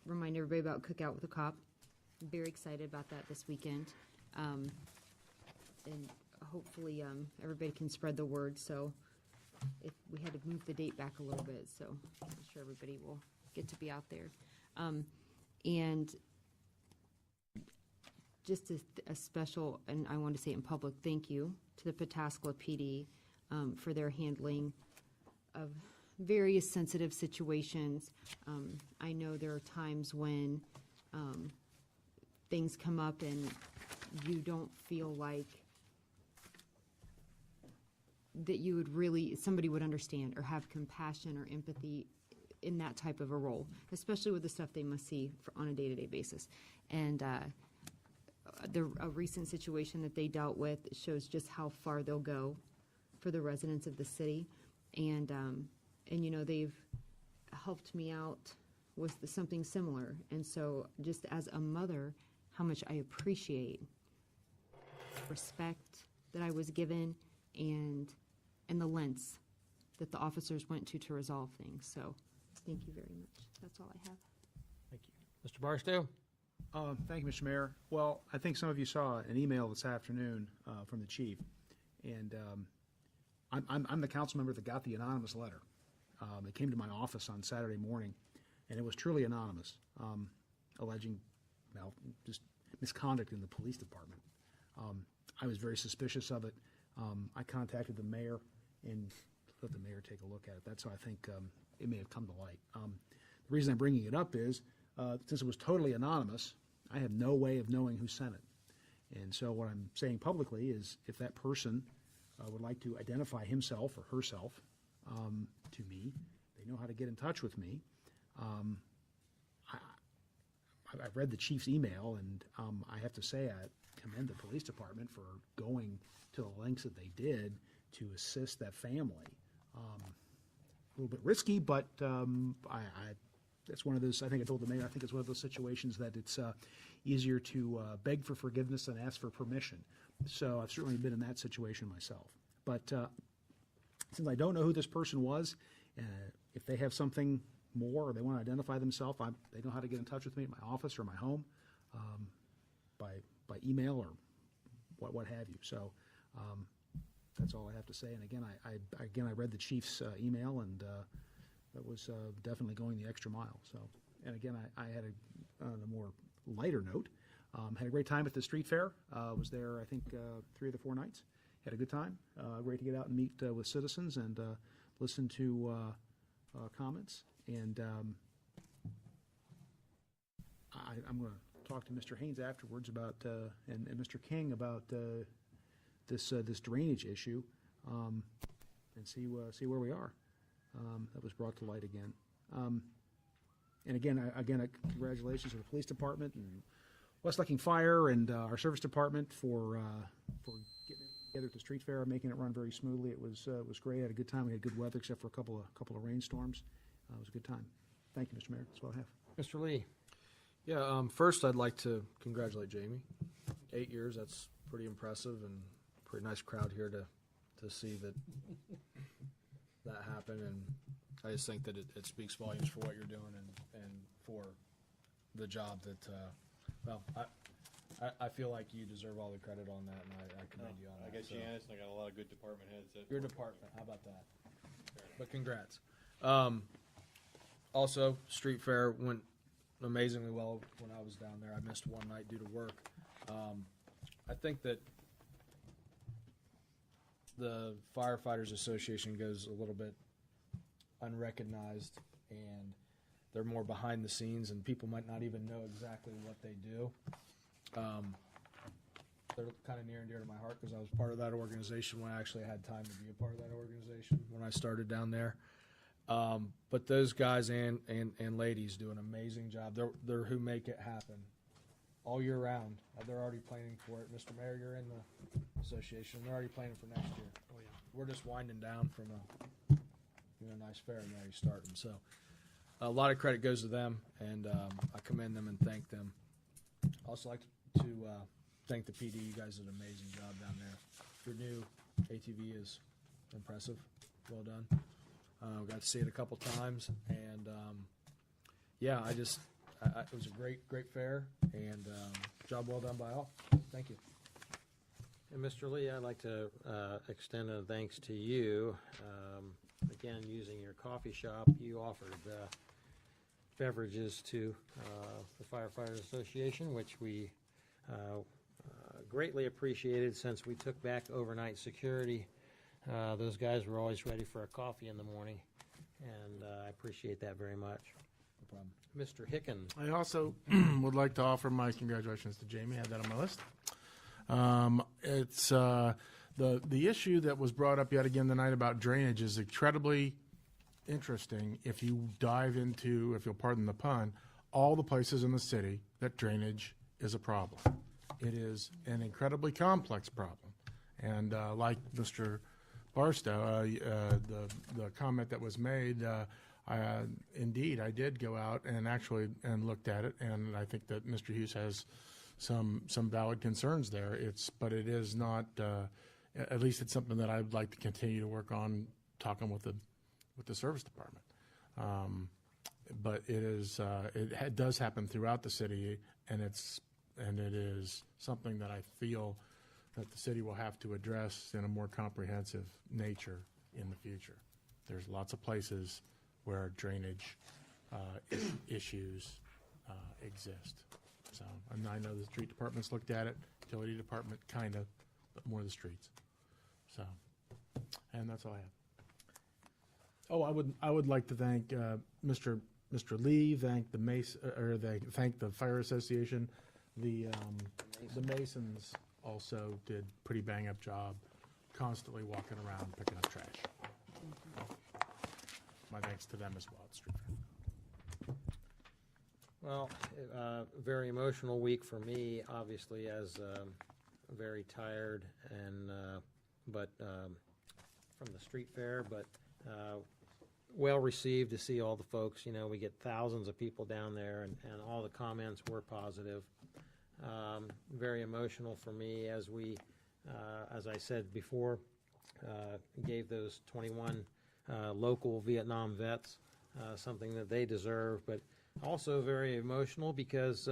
remind everybody about Cookout with a Cop. I'm very excited about that this weekend. And hopefully, everybody can spread the word, so if we had to move the date back a little bit, so I'm sure everybody will get to be out there. And just a special, and I want to say it in public, thank you to the Pataskala PD for their handling of various sensitive situations. I know there are times when things come up and you don't feel like that you would really, somebody would understand or have compassion or empathy in that type of a role, especially with the stuff they must see on a day-to-day basis. And a recent situation that they dealt with shows just how far they'll go for the residents of the city. And you know, they've helped me out with something similar. And so just as a mother, how much I appreciate respect that I was given and the lengths that the officers went to resolve things. So thank you very much. That's all I have. Thank you. Mr. Barstow? Thank you, Mr. Mayor. Well, I think some of you saw an email this afternoon from the chief, and I'm the council member that got the anonymous letter. It came to my office on Saturday morning, and it was truly anonymous, alleging, well, just misconduct in the police department. I was very suspicious of it. I contacted the mayor and let the mayor take a look at it. That's how I think it may have come to light. The reason I'm bringing it up is, since it was totally anonymous, I have no way of knowing who sent it. And so what I'm saying publicly is if that person would like to identify himself or herself to me, they know how to get in touch with me. I've read the chief's email, and I have to say I commend the police department for going to the lengths that they did to assist that family. A little bit risky, but it's one of those, I think I told the mayor, I think it's one of those situations that it's easier to beg for forgiveness than ask for permission. So I've certainly been in that situation myself. But since I don't know who this person was, if they have something more or they want to identify themselves, they know how to get in touch with me at my office or my home by email or what have you. So that's all I have to say. And again, I read the chief's email, and that was definitely going the extra mile. So, and again, I had on a more lighter note, had a great time at the street fair. Was there, I think, 3 of the 4 nights. Had a good time. Great to get out and meet with citizens and listen to comments. And I'm going to talk to Mr. Haynes afterwards about and Mr. King about this drainage issue and see where we are. That was brought to light again. And again, congratulations to the police department and West Licking Fire and our service department for getting together at the street fair, making it run very smoothly. It was great. I had a good time. We had good weather except for a couple of rainstorms. It was a good time. Thank you, Mr. Mayor. That's what I have. Mr. Lee? Yeah, first I'd like to congratulate Jamie. 8 years, that's pretty impressive, and pretty nice crowd here to see that happen. And I just think that it speaks volumes for what you're doing and for the job that, I feel like you deserve all the credit on that, and I commend you on that. I guess Janice, and I got a lot of good department heads. Your department, how about that? But congrats. Also, street fair went amazingly well when I was down there. I missed one night due to work. I think that the Firefighters Association goes a little bit unrecognized, and they're more behind the scenes, and people might not even know exactly what they do. They're kind of near and dear to my heart because I was part of that organization when I actually had time to be a part of that organization when I started down there. But those guys and ladies do an amazing job. They're who make it happen all year round. They're already planning for it. Mr. Mayor, you're in the association. They're already planning for next year. Oh, yeah. We're just winding down from a nice fair and already starting. So a lot of credit goes to them, and I commend them and thank them. Also like to thank the PD. You guys did an amazing job down there. Your new ATV is impressive. Well done. We got to see it a couple times, and yeah, it was a great fair, and job well done by all. Thank you. And Mr. Lee, I'd like to extend a thanks to you. Again, using your coffee shop, you offered beverages to the Firefighters Association, which we greatly appreciated since we took back overnight security. Those guys were always ready for a coffee in the morning, and I appreciate that very much. No problem. Mr. Hicken. I also would like to offer my congratulations to Jamie. I had that on my list. It's the issue that was brought up yet again tonight about drainage is incredibly interesting if you dive into, if you'll pardon the pun, all the places in the city that drainage is a problem. It is an incredibly complex problem. And like Mr. Barstow, the comment that was made, indeed, I did go out and actually looked at it, and I think that Mr. Hughes has some valid concerns there. But it is not, at least it's something that I'd like to continue to work on, talking with the service department. But it is, it does happen throughout the city, and it is something that I feel that the city will have to address in a more comprehensive nature in the future. There's lots of places where drainage issues exist. So, and I know the street department's looked at it, utility department kind of, but more the streets. So, and that's all I have. Oh, I would like to thank Mr. Lee, thank thank the Fire Association. The Masons also did pretty bang up job, constantly walking around picking up trash. My thanks to them as well at Street Fair. Well, very emotional week for me, obviously, as very tired and but from the street fair, but well received to see all the folks. You know, we get thousands of people down there, and all the comments were positive. Very emotional for me as we, as I said before, gave those 21 local Vietnam vets something that they deserve, but also very emotional because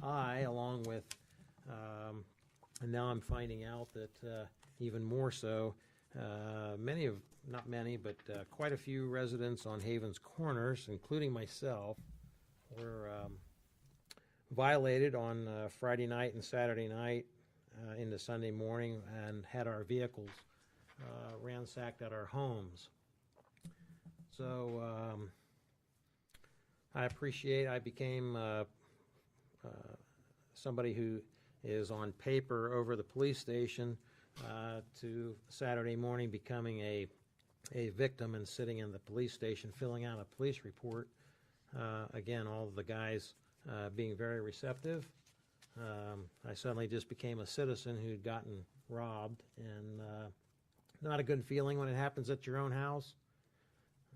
I, along with, and now I'm finding out that even more so, not many, but quite a few residents on Havens Corners, including myself, were violated on Friday night and Saturday night into Sunday morning and had our vehicles ransacked at our homes. So I became somebody who is on paper over the police station to Saturday morning becoming a victim and sitting in the police station filling out a police report. Again, all of the guys being very receptive. I suddenly just became a citizen who'd gotten robbed, and not a good feeling when it happens at your own house.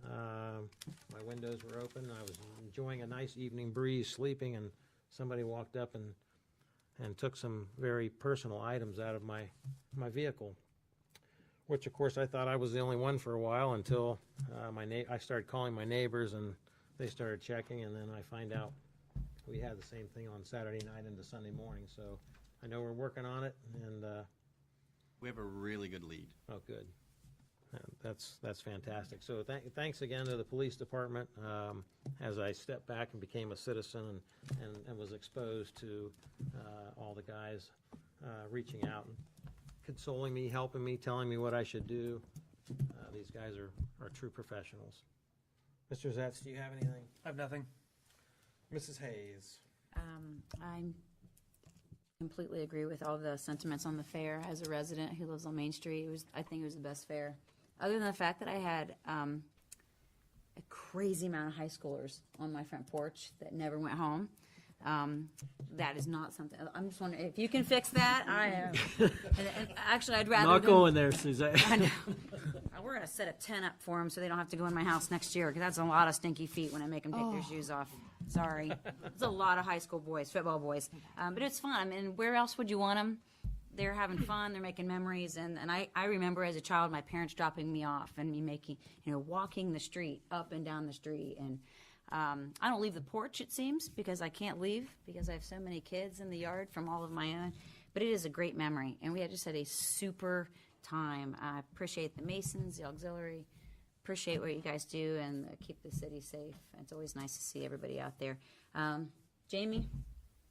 My windows were open. I was enjoying a nice evening breeze, sleeping, and somebody walked up and took some very personal items out of my vehicle, which, of course, I thought I was the only one for a while until I started calling my neighbors, and they started checking, and then I find out we had the same thing on Saturday night into Sunday morning. So I know we're working on it, and we have a really good lead. Oh, good. That's fantastic. So thanks again to the police department. As I stepped back and became a citizen and was exposed to all the guys reaching out and consoling me, helping me, telling me what I should do. These guys are true professionals. Mr. Zetz, do you have anything? I have nothing. Mrs. Hayes. I completely agree with all the sentiments on the fair. As a resident who lives on Main Street, I think it was the best fair. Other than the fact that I had a crazy amount of high schoolers on my front porch that never went home. That is not something. I'm just wondering if you can fix that. I am. And actually, I'd rather Not going there, Suzanne. I know. We're gonna set a tent up for them so they don't have to go in my house next year because that's a lot of stinky feet when I make them take their shoes off. Sorry, it's a lot of high school boys, football boys, but it's fun. I mean, where else would you want them? They're having fun. They're making memories, and I remember as a child my parents dropping me off and me making, walking the street up and down the street and. I don't leave the porch, it seems, because I can't leave because I have so many kids in the yard from all of my own. But it is a great memory, and we had just had a super time. I appreciate the Masons, the auxiliary, appreciate what you guys do, and keep the city safe. It's always nice to see everybody out there. Jamie,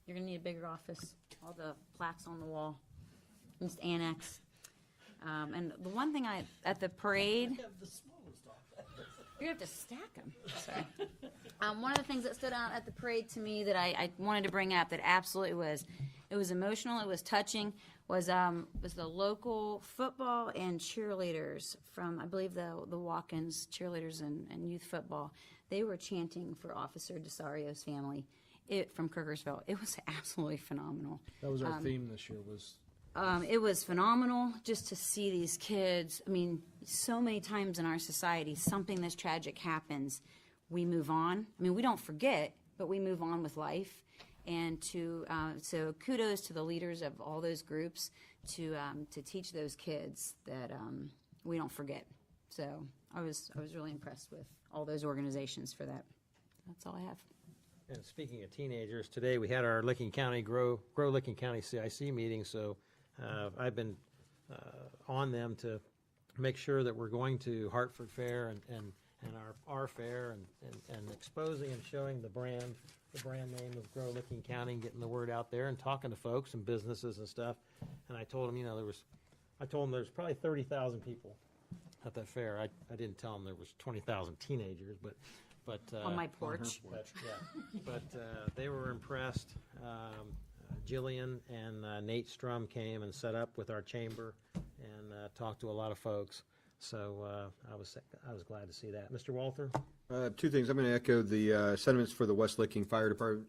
you're going to need a bigger office. All the plaques on the wall. Just annex. And the one thing at the parade... You have to stack them. Sorry. One of the things that stood out at the parade to me that I wanted to bring up that absolutely it was emotional, it was touching, was the local football and cheerleaders from, I believe, the Watkins cheerleaders and youth football. They were chanting for Officer DeSario's family from Kirkersville. It was absolutely phenomenal. That was our theme this year. It was phenomenal just to see these kids. I mean, so many times in our society, something this tragic happens, we move on. I mean, we don't forget, but we move on with life. And so kudos to the leaders of all those groups to teach those kids that we don't forget. So I was really impressed with all those organizations for that. That's all I have. And speaking of teenagers, today we had our Licking County Grow Licking County CIC meeting. So I've been on them to make sure that we're going to Hartford Fair and our fair and exposing and showing the brand name of Grow Licking County and getting the word out there and talking to folks and businesses and stuff. And I told them, there's probably 30,000 people at that fair. I didn't tell them there was 20,000 teenagers, but on my porch. But they were impressed. Jillian and Nate Strum came and set up with our chamber and talked to a lot of folks. So I was glad to see that. Mr. Walther? Two things. I'm going to echo the sentiments for the West Licking Fire Department.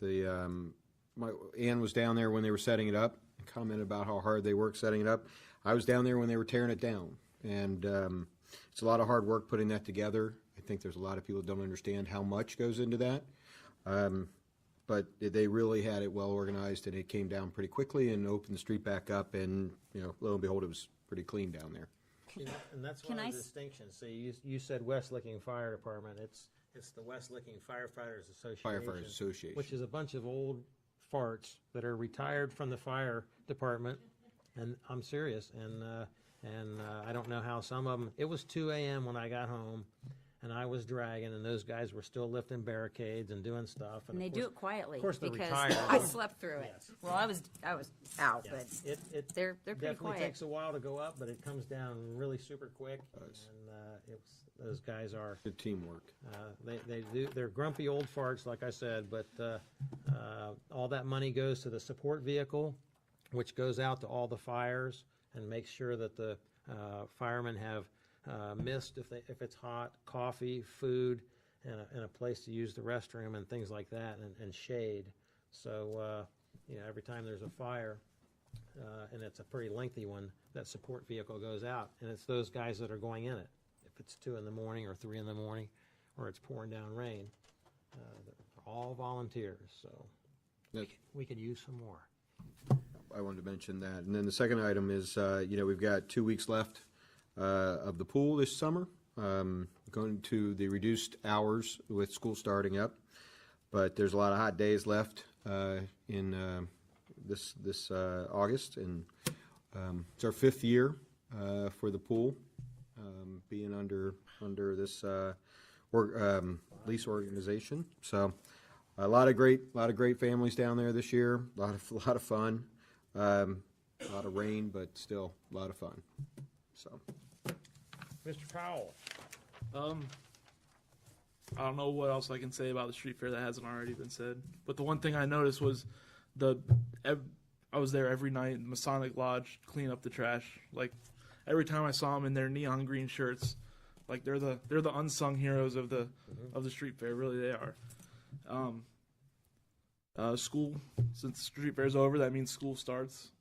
Ann was down there when they were setting it up and commented about how hard they worked setting it up. I was down there when they were tearing it down. And it's a lot of hard work putting that together. I think there's a lot of people that don't understand how much goes into that. But they really had it well organized, and it came down pretty quickly and opened the street back up, and lo and behold, it was pretty clean down there. And that's one of the distinctions. So you said West Licking Fire Department. It's the West Licking Firefighters Association. Which is a bunch of old farts that are retired from the fire department, and I'm serious. And I don't know how some of them. It was 2 a.m. when I got home. And I was dragging, and those guys were still lifting barricades and doing stuff. And they do it quietly. Of course, they're because retired. I slept through it. Yes. Well, I was out, but they're pretty definitely quiet. takes a while to go up, but it comes down really super quick. And those guys are good teamwork. They do. They're grumpy old farts, like I said, but all that money goes to the support vehicle, which goes out to all the fires and makes sure that the firemen have mist if it's hot, coffee, food, and a place to use the restroom and things like that, and shade. So every time there's a fire, and it's a pretty lengthy one, that support vehicle goes out, and it's those guys that are going in it. If it's 2 in the morning or 3 in the morning, or it's pouring down rain, they're all volunteers. So we could use some more. I wanted to mention that, and then the second item is we've got 2 weeks left of the pool this summer, going to the reduced hours with school starting up, but there's a lot of hot days left in this August, and it's our 5th year for the pool, being under this lease organization. So a lot of great families down there this year. A lot of fun. A lot of rain, but still a lot of fun. So, Mr. Powell. I don't know what else I can say about the street fair that hasn't already been said. But the one thing I noticed was I was there every night in Masonic Lodge cleaning up the trash. Like every time I saw them in their neon green shirts, like they're the unsung heroes of the street fair. Really, they are. School, since the street fair's over, that means school starts.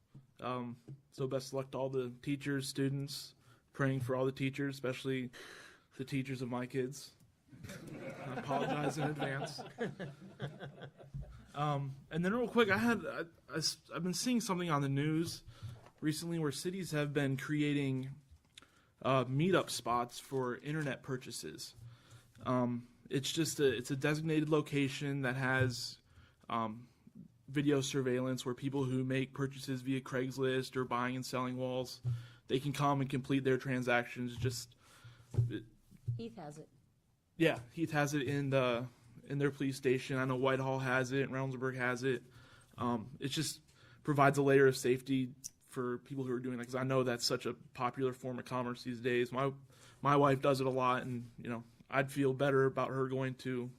So best of luck to all the teachers, students. Praying for all the teachers, especially the teachers of my kids. I apologize in advance. And then real quick, I've been seeing something on the news recently where cities have been creating meetup spots for internet purchases. It's a designated location that has video surveillance where people who make purchases via Craigslist or buying and selling walls, they can come and complete their transactions. Heath has it. Yeah, Heath has it in their police station. I know Whitehall has it, Reynoldsburg has it. It just provides a layer of safety for people who are doing that, because I know that's such a popular form of commerce these days. My wife does it a lot, and I'd feel better about her going to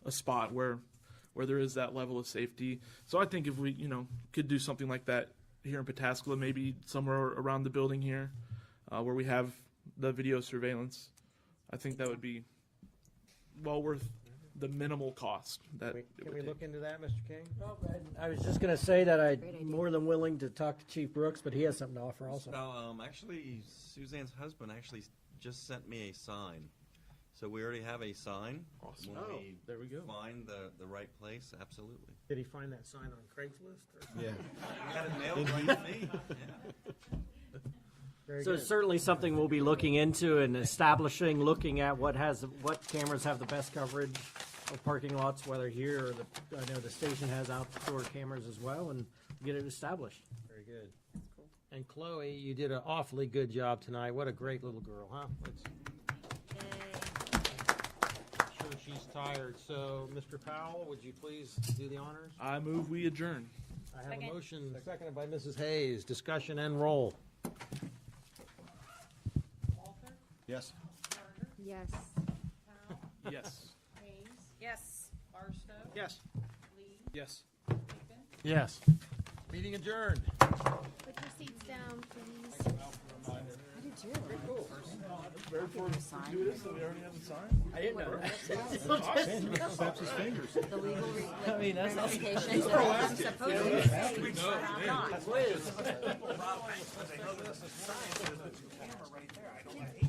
a spot where there is that level of safety. So I think if we could do something like that here in Pataskala, maybe somewhere around the building here, where we have the video surveillance, I think that would be well worth the minimal cost that it Can would we take. look into that, Mr. King? I was just going to say that I'm more than willing to talk to Chief Brooks, but he has something to offer also. So, actually, Suzanne's husband actually just sent me a sign. So we already have a sign. Awesome. When Oh, we there we go. find the right place, absolutely. Did he find that sign on Craigslist? Or? Yeah. We had it mailed right to me. Yeah. Very So good. it's certainly something we'll be looking into and establishing, looking at what cameras have the best coverage of parking lots, whether here or I know the station has outdoor cameras as well, and get it established. Very good. And Chloe, you did an awfully good job tonight. What a great little girl, huh? I'm sure she's tired. So, Mr. Powell, would you please do the honors? I move we adjourn. I have a motion seconded by Mrs. Hayes. Discussion and roll. Yes. Yes. Yes. Hayes? Yes. Barstow? Yes. Lee? Yes. Bacon? Yes. Meeting adjourned. Put your seats down, please. I do too. Very cool. Very important to do this, so we already have a sign. I didn't know. Snaps his fingers. The legal I mean, that's not- ramifications of what it's supposed to say, We know, but I'm not. Liz. They know this is science. There's a camera right there. I don't hate